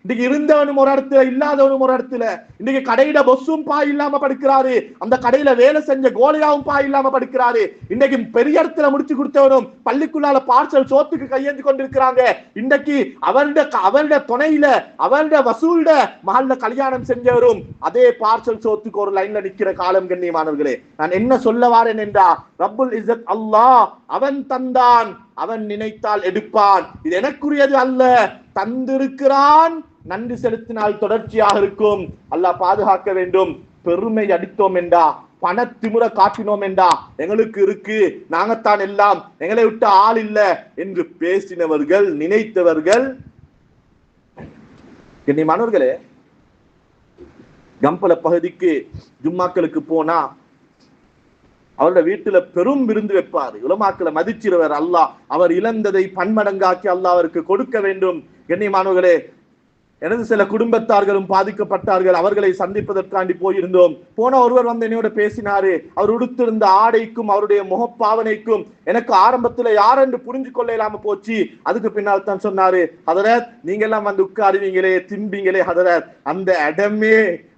இன்னைக்கு இருந்தவனும் ஒரு இடத்துல, இல்லாதவனும் ஒரு இடத்துல. இன்னைக்கு கடையில பொஸ்ஸும் பாய் இல்லாம படுக்கிறாரு, அந்த கடையில வேலை செஞ்ச கோலியாவும் பாய் இல்லாம படுக்கிறாரு. இன்னைக்கு பெரிய இடத்துல முடிச்சு கொடுத்தவனும் பள்ளிக்குள்ளால பார்சல் சோத்துக்கு கையேந்தி கொண்டிருக்கிறாங்க. இன்னைக்கு அவருடைய துணையில, அவருடைய வசூல்ட மகள்ல கல்யாணம் செஞ்சவரும் அதே பார்சல் சோத்துக்கு ஒரு லைன்ல நிக்கிற காலம் கண்ணியமானவர்களே. நான் என்ன சொல்ல வாரேன் என்றா, ரப்புல் இஸ்ஸத் அல்லாஹ் அவன் தந்தான், அவன் நினைத்தால் எடுப்பான். இது எனக்குரியது அல்ல, தந்திருக்கிறான். நன்றி செலுத்தினால் தொடர்ச்சியாக இருக்கும். அல்லாஹ் பாதுகாக்க வேண்டும். பெருமை அடித்தோம் என்றா, பணத்திமுறை காட்டினோம் என்றா, எங்களுக்கு இருக்கு, நாங்கத்தான் எல்லாம், எங்களை விட்டு ஆள் இல்ல என்று பேசினவர்கள், நினைத்தவர்கள். கண்ணியமானவர்களே, கம்பல பகுதிக்கு ஜும்மாக்களுக்கு போனா அவருடைய வீட்டுல பெரும் விருந்து வைப்பாரு. உலமாக்களை மதிச்சிருவர் அல்லாஹ். அவர் இழந்ததை பன்மடங்காக்கி அல்லாஹ் அவருக்கு கொடுக்க வேண்டும். கண்ணியமானவர்களே, எனது சில குடும்பத்தார்களும் பாதிக்கப்பட்டார்கள். அவர்களை சந்திப்பதற்காண்டி போயிருந்தோம். போன ஒருவர் வந்து என்னோட பேசினாரு. அவர் உடுத்திருந்த ஆடைக்கும் அவருடைய முகப்பாவனைக்கும் எனக்கு ஆரம்பத்துல யாரென்று புரிஞ்சு கொள்ள இல்லாம போச்சு. அதுக்கு பின்னால் தான் சொன்னாரு, ஹதரத் நீங்க எல்லாம் வந்து உட்காருவீங்களே, திம்பிங்களே ஹதரத்,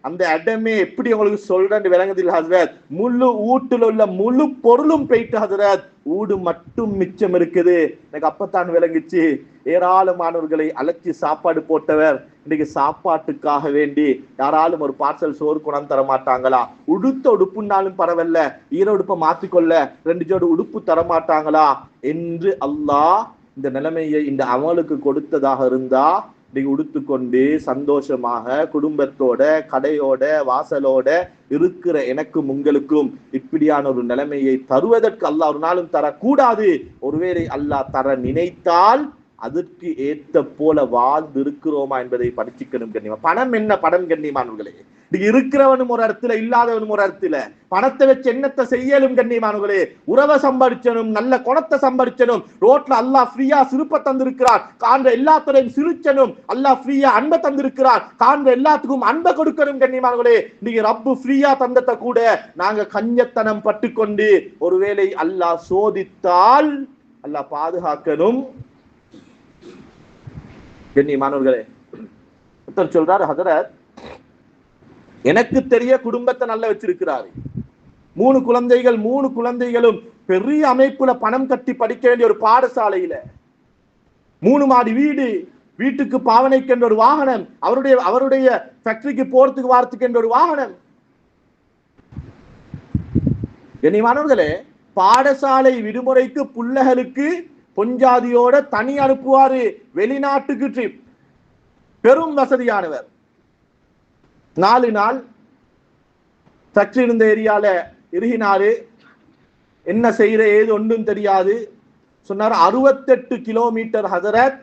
அந்த இடமே எப்படி உங்களுக்கு சொல்றேன்னு விளங்குதில்லை ஹசரத். முழு வீட்டுல உள்ள முழு பொருளும் போயிட்டு ஹசரத், ஊடு மட்டும் மிச்சம் இருக்குது. எனக்கு அப்பத்தான் விளங்குச்சு, ஏராளமானவர்களை அழைச்சி சாப்பாடு போட்டவர் இன்னைக்கு சாப்பாட்டுக்காக வேண்டி யாராலும் ஒரு பார்சல் சோறு கொண்டாந்து தர மாட்டாங்களா? உடுத்த உடுப்புனாலும் பரவாயில்ல, ஈர உடுப்பை மாத்திக்கொள்ள 2 ஜோடு உடுப்பு தரமாட்டாங்களா என்று அல்லாஹ் இந்த நிலைமையை இந்த அமலுக்கு கொடுத்ததாக இருந்தா, இன்னைக்கு உடுத்துக்கொண்டு சந்தோஷமாக குடும்பத்தோட கடையோட வாசலோட இருக்கிற எனக்கும் உங்களுக்கும் இப்படியான ஒரு நிலைமையை தருவதற்கு அல்லாஹ் ஒரு நாளும் தரக்கூடாது. ஒருவேளை அல்லாஹ் தர நினைத்தால் அதற்கு ஏத்த போல வாழ்ந்து இருக்கிறோமா என்பதை படிச்சுக்கணும் கண்ணியமா. பணம் என்ன படம் கண்ணியமானவர்களே? இருக்கிறவனும் ஒரு இடத்துல, இல்லாதவனும் ஒரு இடத்துல. பணத்தை வச்சு என்னத்தை செய்யலும் கண்ணியமானவர்களே? உறவை சம்பாதிச்சனும், நல்ல குணத்தை சம்பாதிச்சனும். ரோட்ல அல்லாஹ் ஃப்ரீயா சிரிப்பை தந்திருக்கிறார், காண்ற எல்லாத்துடையும் சிரிச்சனும். அல்லாஹ் ஃப்ரீயா அன்பை தந்திருக்கிறார், காண்ற எல்லாத்துக்கும் அன்பை கொடுக்கணும் கண்ணியமானவர்களே. நீங்க ரப்பு ஃப்ரீயா தந்தத்தை கூட நாங்க கஞ்சத்தனம் பட்டுக்கொண்டு ஒருவேளை அல்லாஹ் சோதித்தால் அல்லாஹ் பாதுகாக்கணும் கண்ணியமானவர்களே. சொல்றாரு, ஹதரத் எனக்கு தெரிய குடும்பத்தை நல்லா வச்சிருக்கிறாரு. 3 குழந்தைகள், 3 குழந்தைகளும் பெரிய அமைப்புல பணம் கட்டி படிக்க வேண்டிய ஒரு பாடசாலையில 3 மாடி வீடு, வீட்டுக்கு பாவனைக்கு என்ற ஒரு வாகனம், அவருடைய ஃபேக்டரிக்கு போறதுக்கு வாரத்துக்கு என்ற ஒரு வாகனம். கண்ணியமானவர்களே, பாடசாலை விடுமுறைக்கு புள்ளகளுக்கு பொஞ்சாதியோட தனி அனுப்புவாரு, வெளிநாட்டுக்கு ட்ரிப். பெரும் வசதியானவர். 4 நாள் சற்று இருந்த ஏரியால இருகினாரு. என்ன செய்யற ஏது ஒன்றும் தெரியாது. சொன்னார் 68 கிலோமீட்டர் ஹசரத்,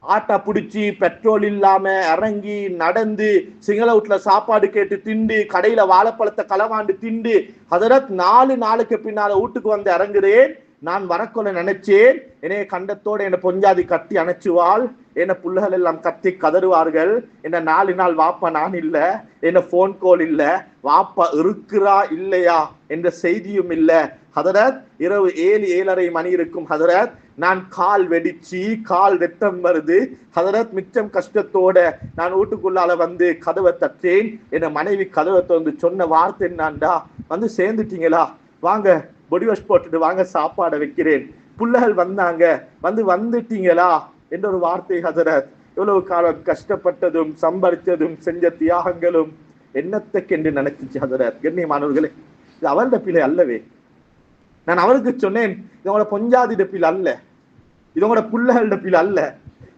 ஆட்டை பிடிச்சி பெட்ரோல் இல்லாம இறங்கி நடந்து சிங்கள வீட்டுல சாப்பாடு கேட்டு திண்டு கடையில வாழைப்பழத்தை களவாண்டு திண்டு ஹசரத் 4 நாளுக்கு பின்னால வீட்டுக்கு வந்து இறங்குறேன். நான் வரக்கொள்ள நினைச்சேன். என்னைய கண்டத்தோட என்ன பொஞ்சாதி கத்தி அணைச்சுவாள், என்ன புள்ளகள் எல்லாம் கத்தி கதறுவார்கள். என்ன 4 நாள் வாப்பா நான் இல்ல, என்ன போன் கால் இல்ல, வாப்பா இருக்கிறா இல்லையா என்ற செய்தியும் இல்ல. ஹதரத் இரவு 7-7:30 மணி இருக்கும் ஹதரத். நான் கால் வெடிச்சு கால் ரத்தம் வருது ஹதரத். மிச்சம் கஷ்டத்தோட நான் வீட்டுக்குள்ளால வந்து கதவை தட்டேன். என் மனைவி கதவை திறந்து சொன்ன வார்த்தை என்னான்டா, வந்து சேர்ந்துட்டீங்களா, வாங்க பொடி வாஷ் போட்டுட்டு வாங்க சாப்பாடை வைக்கிறேன். புள்ளகள் வந்தாங்க, வந்துட்டீங்களா என்ற ஒரு வார்த்தை ஹதரத். எவ்வளவு காலம் கஷ்டப்பட்டதும் சம்பாதிச்சதும் செஞ்ச தியாகங்களும் என்னத்துக்கென்று நினைச்சிச்சு ஹதரத். கண்ணியமானவர்களே, இது அவருடைய பிள்ளை அல்லவே. நான் அவருக்கு சொன்னேன், இதோட பொஞ்சாதிட பிள்ளை அல்ல, இதோட புள்ளகளோட பிள்ளை அல்ல.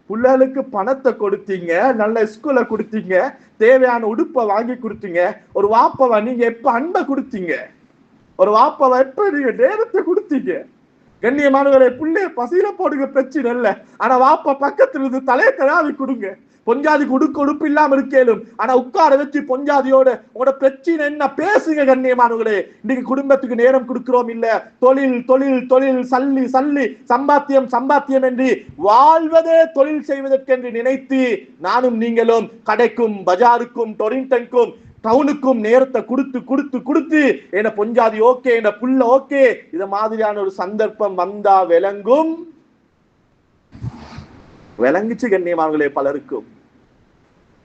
புள்ளகளுக்கு பணத்தை கொடுத்தீங்க, நல்ல ஸ்கூல்ல கொடுத்தீங்க, தேவையான உடுப்பை வாங்கி கொடுத்தீங்க. ஒரு வாப்பவ நீங்க எப்ப அன்பை கொடுத்தீங்க, ஒரு வாப்பவ எப்ப நீங்க நேரத்தை கொடுத்தீங்க. கண்ணியமானவரை, புள்ளைய பசியில போடுங்க பிரச்சனை இல்ல, ஆனா வாப்பா பக்கத்துல இருந்து தலையை தடாவி கொடுங்க. பொஞ்சாதிக்கு உடுப்பு இல்லாம இருக்கேலும், ஆனா உட்கார வச்சு பொஞ்சாதியோட உங்களோட பிரச்சனை என்ன பேசுங்க. கண்ணியமானவர்களே, இன்னைக்கு குடும்பத்துக்கு நேரம் கொடுக்கிறோம் இல்ல, தொழில் தொழில் தொழில், சல்லி சல்லி, சம்பாத்தியம் சம்பாத்தியம் என்று வாழ்வதே தொழில் செய்வதற்கென்று நினைத்து நானும் நீங்களும் கடைக்கும் பஜாருக்கும் டொரிண்டனுக்கும் டவுனுக்கும் நேரத்தை கொடுத்து கொடுத்து கொடுத்து என்ன பொஞ்சாதி ஓகே, என்ன புள்ள ஓகே, இத மாதிரியான ஒரு சந்தர்ப்பம் வந்தா விளங்குச்சு கண்ணியமானவர்களே. பலருக்கும்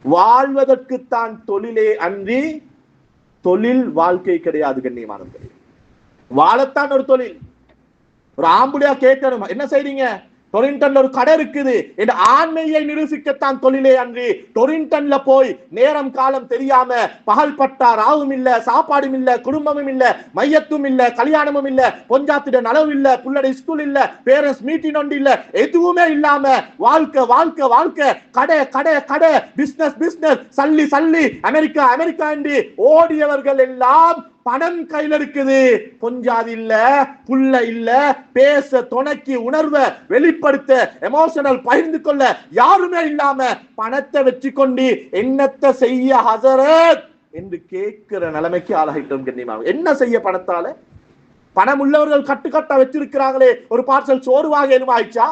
வாழ்வதற்குத்தான் தொழிலே அன்றி தொழில் வாழ்க்கை கிடையாது. கண்ணியமானவர்களே, வாழத்தான் ஒரு தொழில். ஒரு ஆம்புடையா கேட்கணும், என்ன செய்றீங்க? டொரிண்டன்ல ஒரு கடை இருக்குது என்ற ஆண்மையை நிரூபிக்கத்தான் தொழிலே அன்றி டொரிண்டன்ல போய் நேரம் காலம் தெரியாம பகல் பட்டா ராவும் இல்ல, சாப்பாடும் இல்ல, குடும்பமும் இல்ல, மையத்தும் இல்ல, கல்யாணமும் இல்ல, பொஞ்சாத்திட நலவு இல்ல, புள்ளடை ஸ்கூல் இல்ல, பேரண்ட்ஸ் மீட்டிங் ஒன்று இல்ல, எதுவுமே இல்லாம வாழ்க்கை வாழ்க்கை வாழ்க்கை, கடை கடை கடை, பிசினஸ் பிசினஸ், சல்லி சல்லி, அமெரிக்கா அமெரிக்கா என்று ஓடியவர்கள் எல்லாம் பணம் கையில் இருக்குது, பொஞ்சாதி இல்ல, புள்ள இல்ல, பேச துணைக்கு உணர்வை வெளிப்படுத்த எமோஷனல் பகிர்ந்து கொள்ள யாருமே இல்லாம பணத்தை வச்சு கொண்டு என்னத்தை செய்ய ஹசரத் என்று கேட்கிற நிலைமைக்கு ஆளாகிட்டோம். கண்ணியமாக என்ன செய்ய பணத்தால? பணம் உள்ளவர்கள் கட்டுக்கட்டா வச்சிருக்கிறாங்களே, ஒரு பார்சல் சோறு வாங்க எதுவும் ஆயிடுச்சா?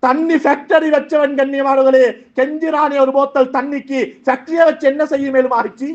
தண்ணி ஃபேக்டரி வச்சவன் கண்ணியமானவர்களே, கெஞ்சிரானே ஒரு போத்தல் தண்ணிக்கு ஃபேக்டரியை வச்சு என்ன செய்ய மேலும் ஆயிடுச்சு?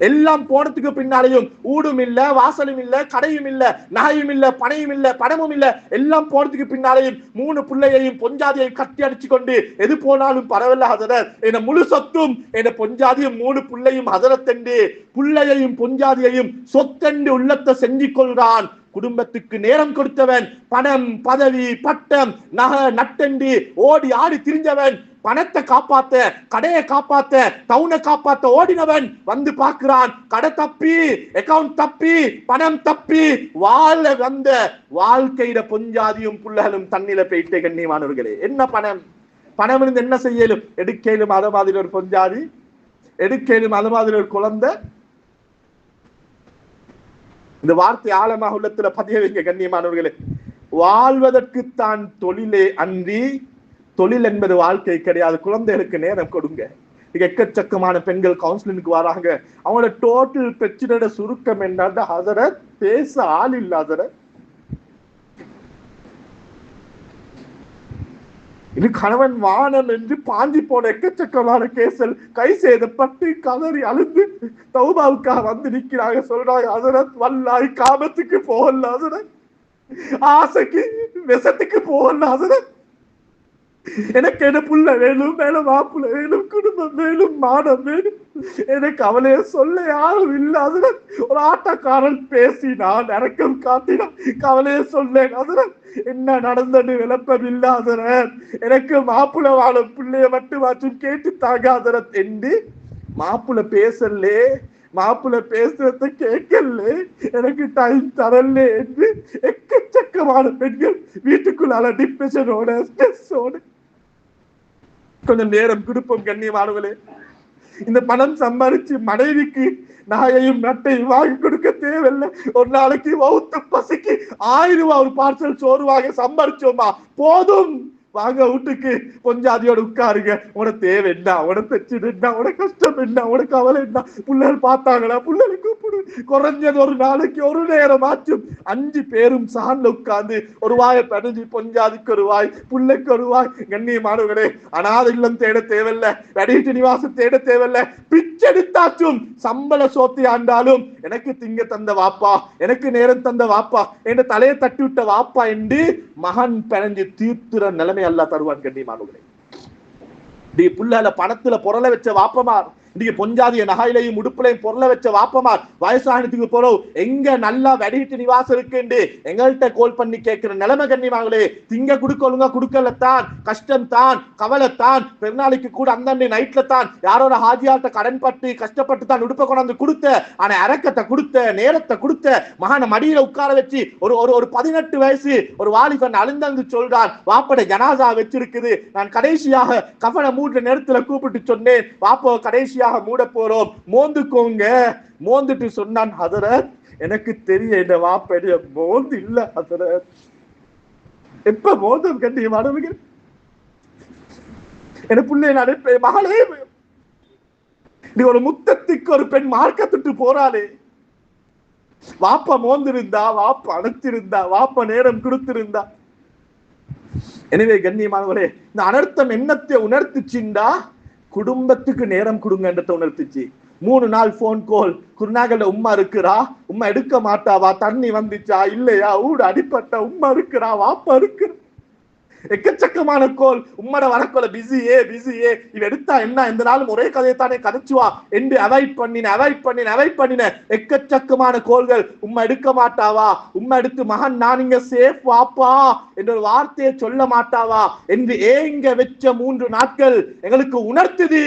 எல்லாம் போனதுக்கு பின்னாலையும் ஊடும் இல்ல, வாசலும் இல்ல, கடையும் இல்ல, நகையும் இல்ல, பணையும் இல்ல, பணமும் இல்ல, எல்லாம் போனதுக்கு பின்னாலையும் 3 பிள்ளையையும் பொஞ்சாதியையும் கட்டி அடிச்சு கொண்டு எது போனாலும் பரவாயில்ல ஹசரத், என்ன முழு சொத்தும் என்ன பொஞ்சாதியும் 3 பிள்ளையும் ஹசரத் என்று பிள்ளையையும் பொஞ்சாதியையும் சொத்தென்று உள்ளத்தை செஞ்சு கொள்றான். குடும்பத்துக்கு நேரம் கொடுத்தவன், பணம் பதவி பட்டம் நகை நட்டென்று ஓடி ஆடி திரிஞ்சவன், பணத்தை காப்பாத்த, கடையை காப்பாத்த, டவுனை காப்பாத்த ஓடினவன் வந்து பார்க்கிறான், கடை தப்பி, அக்கவுண்ட் தப்பி, பணம் தப்பி, வாழ வந்த வாழ்க்கையில பொஞ்சாதியும் புள்ளகளும் தண்ணில போயிட்டே. கண்ணியமானவர்களே, என்ன பணம்? பணம் இருந்து என்ன செய்யலும்? எடுக்கலும் அத மாதிரி ஒரு பொஞ்சாதி, எடுக்கலும் அத மாதிரி ஒரு குழந்தை. இந்த வார்த்தை ஆழமாக உள்ளத்துல பதிய வைங்க கண்ணியமானவர்களே. வாழ்வதற்குத்தான் தொழிலே அன்றி தொழில் என்பது வாழ்க்கை கிடையாது. குழந்தைகளுக்கு நேரம் கொடுங்க. எக்கச்சக்கமான பெண்கள் கவுன்சிலிங்க்கு வராங்க. அவங்களோட டோட்டல் பிரச்சனையோட சுருக்கம் என்னன்னா ஹசரத், பேச ஆள் இல்ல ஹசரத். இது கணவன் வானம் என்று பாஞ்சி போன எக்கச்சக்கமான கேசல் கை சேதப்பட்டு கதறி அழுந்து தௌபாவுக்காக வந்து நிக்கிறாங்க. சொல்றாங்க, ஹசரத் வல்லாய் காமத்துக்கு போகல ஹசரத், ஆசைக்கு விஷத்துக்கு போகல ஹசரத், எனக்கு என்ன புள்ள வேணும், மேலும் மாப்புள்ள வேணும், குடும்பம் வேணும், மானம் வேணும், எனக்கு அவளைய சொல்ல யாரும் இல்லாத. ஒரு ஆட்டக்காரன் பேசினான், இறக்கம் காட்டினான், கவலைய சொல்லேன் அதரன், என்ன நடந்தது விளப்பம் இல்லாதரன், எனக்கு மாப்புள்ள வாழும் பிள்ளைய மட்டும் மாற்றும் கேட்டு தாங்காதரன் என்று மாப்புள்ள பேசலே. மாப்பிள்ள பேசுறத கேட்கல, எனக்கு டைம் தரல என்று எக்கச்சக்கமான பெண்கள் வீட்டுக்குள்ளால டிப்ரெஷனோட ஸ்ட்ரெஸ்ஸோட. கொஞ்சம் நேரம் கொடுப்போம் கண்ணியமானவர்களே. இந்த பணம் சம்பாதிச்சு மனைவிக்கு நாயையும் நட்டையும் வாங்கி கொடுக்க தேவையில்லை. ஒரு நாளைக்கு வவுத்து பசிக்கு 1000 ரூபாய் ஒரு பார்சல் சோறு வாங்க சம்பாதிச்சோமா போதும். வாங்க வீட்டுக்கு பொஞ்சாதியோட உட்காருங்க. உனக்கு தேவை என்ன, உனக்கு பிரச்சனை என்ன, உனக்கு கஷ்டம் என்ன, உனக்கு கவலை என்ன, பிள்ளைகள் பார்த்தாங்களா, பிள்ளைகளை கூப்பிடு. குறைஞ்சது ஒரு நாளைக்கு ஒரு நேரம் ஆச்சும் 5 பேரும் சான்ல உட்கார்ந்து ஒரு வாயை பணிஞ்சு பொஞ்சாதிக்கு ஒரு வாய், பிள்ளைக்கு ஒரு வாய். கண்ணியமானவர்களே, அனாதை இல்லம் தேட தேவையில்லை, வெடிட்டு நிவாசம் தேட தேவையில்லை. பிச்செடுத்தாச்சும் சம்பள சோத்தி ஆண்டாலும் எனக்கு திங்க தந்த வாப்பா, எனக்கு நேரம் தந்த வாப்பா, என் தலையை தட்டி விட்ட வாப்பா என்று மகன் பிணைஞ்சு தீர்த்துற நிலைமை அல்லா தருவான். கண்ணியமானவர்களே, புள்ளால பணத்துல பொருளை வச்ச வாப்பமார், இன்னைக்கு பொஞ்சாதிய நகையிலையும் உடுப்புலையும் பொருளை வச்ச வாப்பமார் வயசானத்துக்கு போறோம் எங்க நல்லா வெடிட்டு நிவாசம் இருக்குன்னு எங்கள்கிட்ட கோல் பண்ணி கேட்கிற நிலைமை. கண்ணியமாங்களே, திங்க குடுக்க ஒழுங்கா குடுக்கலத்தான், கஷ்டம் தான், கவலைத்தான். பெருநாளைக்கு கூட அந்த நைட்ல தான் யாரோட ஹாஜியார்ட்ட கடன் பட்டு கஷ்டப்பட்டு தான் உடுப்ப கொண்டாந்து கொடுத்த, ஆனா இறக்கத்தை கொடுத்த, நேரத்தை கொடுத்த, மகான மடியில உட்கார வச்சு ஒரு 18 வயசு ஒரு வாலிபன் அழுந்தந்து சொல்றான், வாப்பட ஜனாசா வச்சிருக்குது, நான் கடைசியாக கஃபனை மூடுற நேரத்துல கூப்பிட்டு சொன்னேன், வாப்போ கடைசி மூட போறோம், மோந்துக்கோங்க. மோந்துட்டு சொன்னான், ஹதரத் எனக்கு தெரிய இந்த வாப்படைய மோந்து இல்ல ஹதரத். எப்ப மோதும் கண்ணியமானவர்கள், என் பிள்ளை அனுப்ப மகளே, நீ ஒரு முத்தத்துக்கு ஒரு பெண் மார்க்கத்துட்டு போறாளே, வாப்ப மோந்திருந்தா, வாப்ப அணைத்திருந்தா, வாப்ப நேரம் கொடுத்திருந்தா. எனவே கண்ணியமானவரே, இந்த அனர்த்தம் என்னத்தை உணர்த்துச்சுண்டா குடும்பத்துக்கு நேரம் கொடுங்கன்றத உணர்த்துச்சு. 3 நாள் போன் கால், குருநாகல உம்மா இருக்கிறா, உம்மா எடுக்க மாட்டாவா, தண்ணி வந்துச்சா இல்லையா, ஊடு அடிப்பட்ட உம்மா இருக்கிறா, வாப்பா இருக்கிற, எக்கச்சக்கமான கோல். உம்மட வரக்கோல பிஸியே இவ எடுத்தா என்ன, எந்த நாளும் ஒரே கதையை தானே கதைச்சுவா என்று அவாய்ட் பண்ணின எக்கச்சக்கமான கோல்கள். உம்மா எடுக்க மாட்டாவா, உம்மா எடுத்து மகன் நான் இங்க சேஃப் வாப்பா என்ற ஒரு வார்த்தையை சொல்ல மாட்டாவா என்று ஏங்க வச்ச 3 நாட்கள் எங்களுக்கு உணர்த்துது.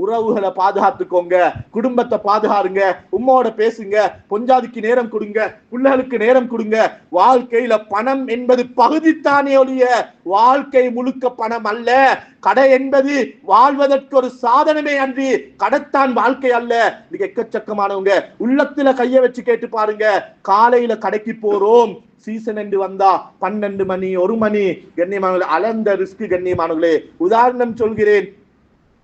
உறவுகளை பாதுகாத்துக்கோங்க, குடும்பத்தை பாதுகாருங்க, உம்மோட பேசுங்க, பொஞ்சாதிக்கு நேரம் கொடுங்க, பிள்ளைகளுக்கு நேரம் கொடுங்க. வாழ்க்கையில பணம் என்பது பகுதித்தானே ஒழிய வாழ்க்கை முழுக்க பணம் அல்ல. கடை என்பது வாழ்வதற்கு ஒரு சாதனமே அன்றி கடைத்தான் வாழ்க்கை அல்ல. இன்னைக்கு எக்கச்சக்கமானவங்க உள்ளத்துல கைய வச்சு கேட்டு பாருங்க, காலையில கடைக்கு போறோம், சீசன் என்று வந்தா 12 மணி 1 மணி. கண்ணியமானவர்களே, அளந்த ரிஸ்க். கண்ணியமானவர்களே, உதாரணம் சொல்கிறேன்.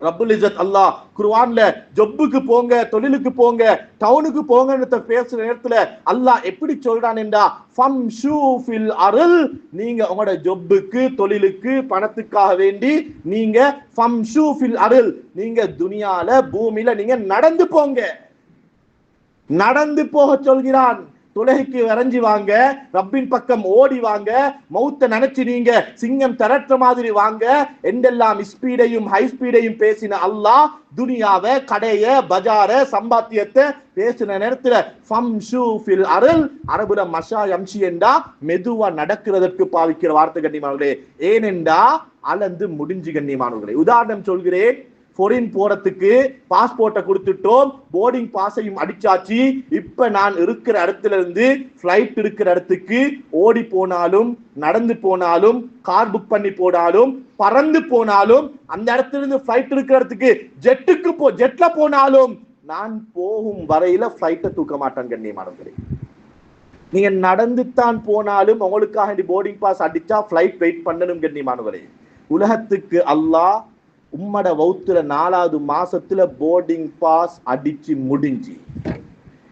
ரப்புல் இஸ்ஸத் அல்லாஹ் குர்ஆன்ல ஜொப்புக்கு போங்க, தொழிலுக்கு போங்க, டவுனுக்கு போங்கன்னு பேசுற நேரத்துல அல்லாஹ் எப்படி சொல்றான் என்றா, ஃபம்ஷூ ஃபில் அர்ல், நீங்க உங்களோட ஜொப்புக்கு தொழிலுக்கு பணத்துக்காக வேண்டி நீங்க ஃபம்ஷூ ஃபில் அர்ல், நீங்க துனியால பூமியில நீங்க நடந்து போங்க, நடந்து போக சொல்கிறான். தொலைக்கு வரைஞ்சி வாங்க, ரப்பின் பக்கம் ஓடி வாங்க, மௌத்த நினைச்சு நீங்க சிங்கம் திரட்ட மாதிரி வாங்க என்றெல்லாம் ஸ்பீடையும் ஹை ஸ்பீடையும் பேசின அல்லாஹ் துனியாவை, கடைய, பஜார, சம்பாத்தியத்தை பேசின நேரத்துல ஃபம்ஷூ ஃபில் அர்ல், அரபுல மஷா யம்ஷி என்றா மெதுவா நடக்கிறதற்கு பாவிக்கிற வார்த்தை. கண்ணியமானவர்களே, ஏனென்றா அளந்து முடிஞ்சு. கண்ணியமானவர்களே, உதாரணம் சொல்கிறேன். ஃபாரின் போறதுக்கு பாஸ்போர்ட்டை கொடுத்துட்டோம், போர்டிங் பாஸையும் அடிச்சாச்சு. இப்ப நான் இருக்கிற இடத்துல இருந்து பிளைட் இருக்கிற இடத்துக்கு ஓடி போனாலும், நடந்து போனாலும், கார் புக் பண்ணி போனாலும், பறந்து போனாலும், அந்த இடத்துல இருந்து பிளைட் இருக்கிற இடத்துக்கு ஜெட்ல போனாலும் நான் போகும் வரையில பிளைட்டை தூக்க மாட்டேன். கண்ணியமானவர்களே, நீங்க நடந்து தான் போனாலும் உங்களுக்காக போர்டிங் பாஸ் அடிச்சா பிளைட் வெயிட் பண்ணணும். கண்ணியமானவர்களே, உலகத்துக்கு அல்லாஹ் உம்மட வவுத்துல 4வது மாசத்துல போர்டிங் பாஸ் அடிச்சு முடிஞ்சு.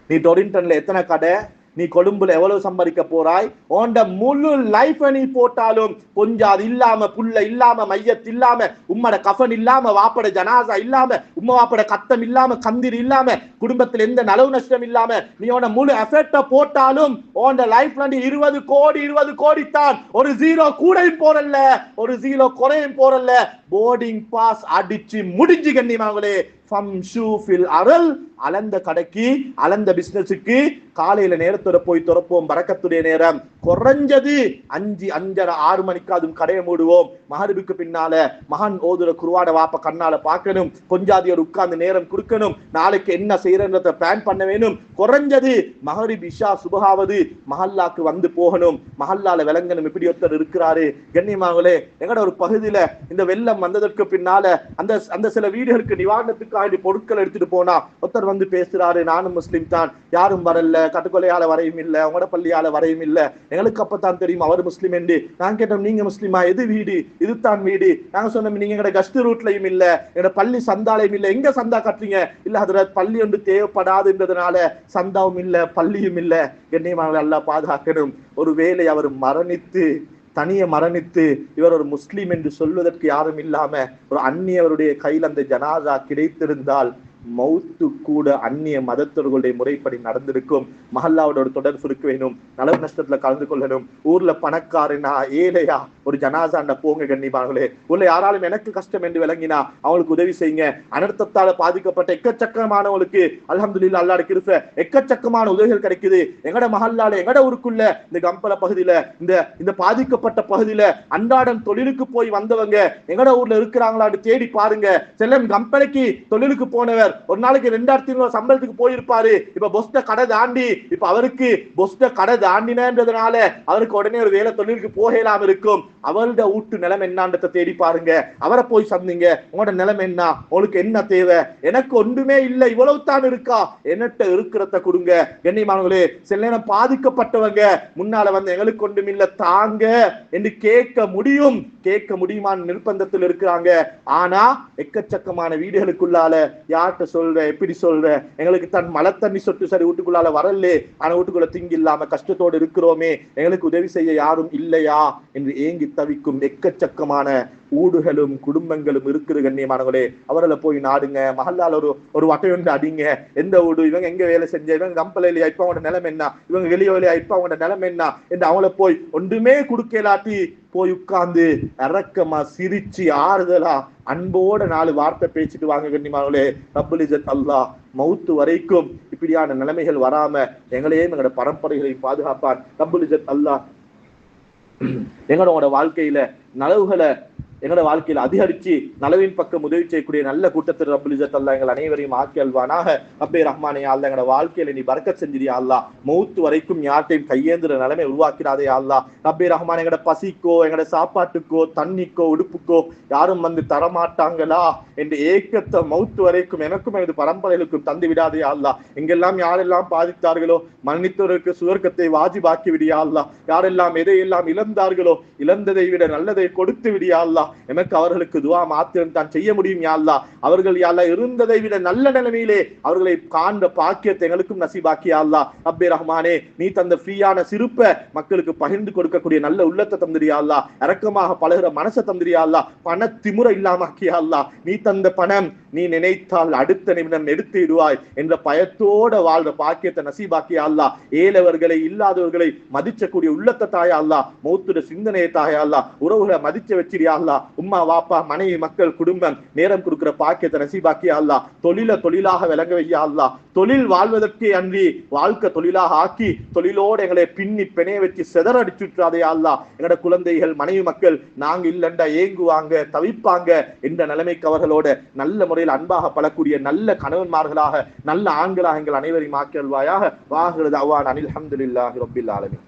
நீ டொரிண்டன்ல எத்தனை கடை, நீ கொழும்புல எவ்வளவு சம்பாதிக்க போறாய், உண்ட முழு லைஃப் நீ போட்டாலும் கொஞ்சம் அது இல்லாம, புள்ள இல்லாம, மையத் இல்லாம, உம்மட கஃபன் இல்லாம, வாப்பட ஜனாசா இல்லாம, உம்ம வாப்பட கத்தம் இல்லாம, கந்திர் இல்லாம, குடும்பத்தில் எந்த நலவு நஷ்டம் இல்லாம நீ உன முழு எஃபெக்ட போட்டாலும் உண்ட லைஃப்ல நீ 20 கோடி தான். ஒரு 0 கூடையும் போறல்ல, ஒரு 0 குறையும் போறல்ல, போர்டிங் பாஸ் அடிச்சு முடிஞ்சு. கண்ணியமானவர்களே, ஃபம்ஷூ ஃபில் அர்ல், அளந்த கடைக்கு, அளந்த பிசினஸுக்கு காலையில நேரத்தோட போய் துறப்போம். பரக்கத்துடைய நேரம், குறைஞ்சது 5, 5:30, 6 மணிக்காதும் கடையை மூடுவோம். மகரிபுக்கு பின்னால மகன் ஓதுற குர்ஆனை வாப்ப கண்ணால பார்க்கணும், கொஞ்சாதியோர் உட்கார்ந்து நேரம் கொடுக்கணும், நாளைக்கு என்ன செய்யறன்றத பிளான் பண்ண வேணும். குறைஞ்சது மகரிப் இஷா சுபஹாவது மஹல்லாக்கு வந்து போகணும், மஹல்லால விளங்கணும் இப்படி ஒருத்தர் இருக்கிறாரு. கண்ணியமாங்களே, எங்கட ஒரு பகுதியில இந்த வெள்ளம் வந்ததற்கு பின்னால அந்த சில வீடுகளுக்கு நிவாரணத்துக்காக பொருட்கள் எடுத்துட்டு போனா ஒருத்தர் வந்து பேசுறாரு, நானும் முஸ்லிம் தான், யாரும் வரல, கட்டுக்கொலையால வரையும் இல்ல, உங்களோட பள்ளியால வரையும் இல்ல, எங்களுக்கு அப்பதான் தெரியும் அவர் முஸ்லிம் என்று. நான் கேட்டோம், நீங்க முஸ்லிமா? எது வீடு? இதுதான் வீடு. நாங்க சொன்னோம், நீங்க எங்கட கஸ்ட் ரூட்லயும் இல்ல, எங்கட பள்ளி சந்தாலையும் இல்ல, எங்க சந்தா கட்டுறீங்க? இல்ல ஹதரத், பள்ளி ஒன்று தேவைப்படாதுன்றதுனால சந்தாவும் இல்ல, பள்ளியும் இல்ல. கண்ணியமானவர்களை அல்லாஹ் பாதுகாக்கணும். ஒருவேளை அவர் தனியே மரணித்து இவர் ஒரு முஸ்லீம் என்று சொல்வதற்கு யாரும் இல்லாம ஒரு அந்நியவருடைய கையில் அந்த ஜனாசா கிடைத்திருந்தால் மௌத்து கூட அந்நிய மதத்தவர்களுடைய முறைப்படி நடந்திருக்கும். மஹல்லாவோட தொடர்பு இருக்க வேணும், நலவு நஷ்டத்துல கலந்து கொள்ளணும். ஊர்ல பணக்காரனா ஏழையா ஒரு ஜனாசாண்ட போங்க. கண்ணியமானவர்களே, ஊர்ல யாராலும் எனக்கு கஷ்டம் என்று விளங்கினா அவங்களுக்கு உதவி செய்யுங்க. அனர்த்தத்தால பாதிக்கப்பட்ட எக்கச்சக்கமானவங்களுக்கு அல்ஹம்துலில்லாஹ் அல்லாஹ்வுடைய கிருபை எக்கச்சக்கமான உதவிகள் கிடைக்குது. எங்கட மஹல்லால எங்கட ஊருக்குள்ள இந்த கம்பல பகுதியில இந்த பாதிக்கப்பட்ட பகுதியில அன்றாடம் தொழிலுக்கு போய் வந்தவங்க எங்கட ஊர்ல இருக்கிறாங்களான்னு தேடி பாருங்க. செல்லம் கம்பளைக்கு தொழிலுக்கு போனவர் ஒரு நாளைக்கு 2500 சம்பளத்துக்கு போயிருப்பாரு. இப்ப பொஸ்ட கடை தாண்டி, இப்ப அவருக்கு பொஸ்ட கடை தாண்டினதுனால அவருக்கு உடனே ஒரு வேலை தொழிலுக்கு போகலாம் இருக்கும். அவரோட வீட்டு நிலைமை என்னன்றதை தேடி பாருங்க. அவரை போய் சந்திங்க, உங்களோட நிலைமை என்ன, உங்களுக்கு என்ன தேவை? எனக்கு ஒன்றுமே இல்லை, இவ்வளவு தான் இருக்கா, என்னட்ட இருக்கிறத கொடுங்க. கண்ணியமானவர்களே, சில நேரம் பாதிக்கப்பட்டவங்க முன்னால வந்து எங்களுக்கு ஒன்றும் இல்ல தாங்க என்று கேட்க முடியுமான நிர்பந்தத்தில் இருக்கிறாங்க. ஆனா எக்கச்சக்கமான வீடுகளுக்குள்ளால யார்கிட்ட சொல்ற, எப்படி சொல்ற, எங்களுக்கு தன் மழை தண்ணி சொட்டு சரி வீட்டுக்குள்ளால வரல, ஆனா வீட்டுக்குள்ள திங்கி இல்லாம கஷ்டத்தோடு இருக்கிறோமே, எங்களுக்கு உதவி செய்ய யாரும் இல்லையா என்று ஏங்கி தவிக்கும் எக்கச்சக்கமான ஊடுகளும் குடும்பங்களும் இருக்கிற. கண்ணியமானவர்களே, அவர்களை போய் நாடுங்க. மஹல்லால ஒரு வட்டையொன்று அடிங்க. எந்த ஊடு, இவங்க எங்க வேலை செஞ்ச, இவங்க கம்பளையில இப்ப அவங்களோட நிலைமை என்ன, இவங்க வெளியே வேலையா இப்ப அவங்களோட நிலைமை என்ன என்று அவங்கள போய் ஒன்றுமே குடுக்கலாட்டி போய் உட்கார்ந்து இரக்கமா சிரிச்சு ஆறுதலா அன்போட 4 வார்த்தை பேசிட்டு வாங்க. கண்ணியமானவர்களே, ரப்புல் இஸ்ஸத் அல்லாஹ் மௌத்து வரைக்கும் இப்படியான நிலைமைகள் வராம எங்களையும் எங்களோட பரம்பரைகளை பாதுகாப்பான். ரப்புல் இஸ்ஸத் அல்லாஹ் எங்களோட வாழ்க்கையில நலவுகளை எங்களோட வாழ்க்கையில் அதிகரிச்சு நலவின் பக்கம் உதவி செய்யக்கூடிய நல்ல கூட்டத்தில் ரப்புல் இஸ்ஸத் அல்லாஹ் எங்கள் அனைவரையும் ஆக்கி அல்வானாக. ரப்பே ரஹ்மானே, அல்லாஹ் எங்களோட வாழ்க்கையில நீ பரக்கத் செஞ்சிரியா அல்லாஹ். மௌத்து வரைக்கும் யார்ட்டையும் கையேந்திர நிலைமை உருவாக்கிறாதே அல்லாஹ். ரப்பே ரஹ்மானே, எங்களோட பசிக்கோ எங்களோட சாப்பாட்டுக்கோ தண்ணிக்கோ உடுப்புக்கோ யாரும் வந்து தரமாட்டாங்களா என்று ஏக்கத்தை மௌத்து வரைக்கும் எனக்கும் எனது பரம்பரைகளுக்கும் தந்து விடாதே அல்லாஹ். எங்கெல்லாம் யாரெல்லாம் பாதித்தார்களோ மன்னித்தவருக்கு சுவர்க்கத்தை வாஜிபாக்கி விடியா அல்லாஹ். யாரெல்லாம் எதையெல்லாம் இழந்தார்களோ இழந்ததை விட நல்லதை கொடுத்து விடியா அல்லாஹ். எமக்கு அவர்களுக்கு துவா மாத்திரம் தான் செய்ய முடியும் யா அல்லாஹ். அவர்கள் யா அல்லாஹ் இருந்ததை விட நல்ல நிலைமையிலே அவர்களை காண்ற பாக்கியத்தை எங்களுக்கும் நசீபாக்கி யா அல்லாஹ். ரப்பே ரஹ்மானே, நீ தந்த ஃப்ரீயான சிறுப்பை மக்களுக்கு பகிர்ந்து கொடுக்கக்கூடிய நல்ல உள்ளத்தை தந்திரியா அல்லாஹ். இரக்கமாக பழகுற மனசை தந்திரியா அல்லாஹ். பண திமுறை இல்லாமக்கியா அல்லாஹ். நீ தந்த பணம் நீ நினைத்தால் அடுத்த நிமிடம் எடுத்து விடுவாய் என்ற பயத்தோட வாழ்ற பாக்கியத்தை நசீபாக்கியா அல்லாஹ். ஏழவர்களை இல்லாதவர்களை மதிச்சக்கூடிய உள்ளத்தை தாயா அல்லாஹ். மௌத்துட சிந்தனையை தாயா அல்லாஹ். உறவுகளை மதிச்ச வச்சிரியா அல்லாஹ். உம்மா வாப்பா மனைவி மக்கள் குடும்பம் நேரம் கொடுக்கிற பாக்கியத்தை நசீபாக்கியா அல்லாஹ். தொழிலாக விளங்க வையா அல்லாஹ். தொழில் வாழ்வதற்கே அன்றி வாழ்க்கை தொழிலாக ஆக்கி தொழிலோடு எங்களை பின்னி பிணைய வச்சு செதறடிச்சுட்டாதே அல்லாஹ். எங்களோட குழந்தைகள் மனைவி மக்கள் நாங்க இல்லண்டா ஏங்குவாங்க தவிப்பாங்க என்ற நிலைமைக்கு அவர்களோட நல்ல முறையில் அன்பாக பழக்கூடிய நல்ல கணவன்மார்களாக நல்ல ஆண்களாக எங்கள் அனைவரையும் ஆக்கியல்வாயாக. வாஹிரு தஅவானா அனில் ஹம்துலில்லாஹி ரப்பில் ஆலமீன்.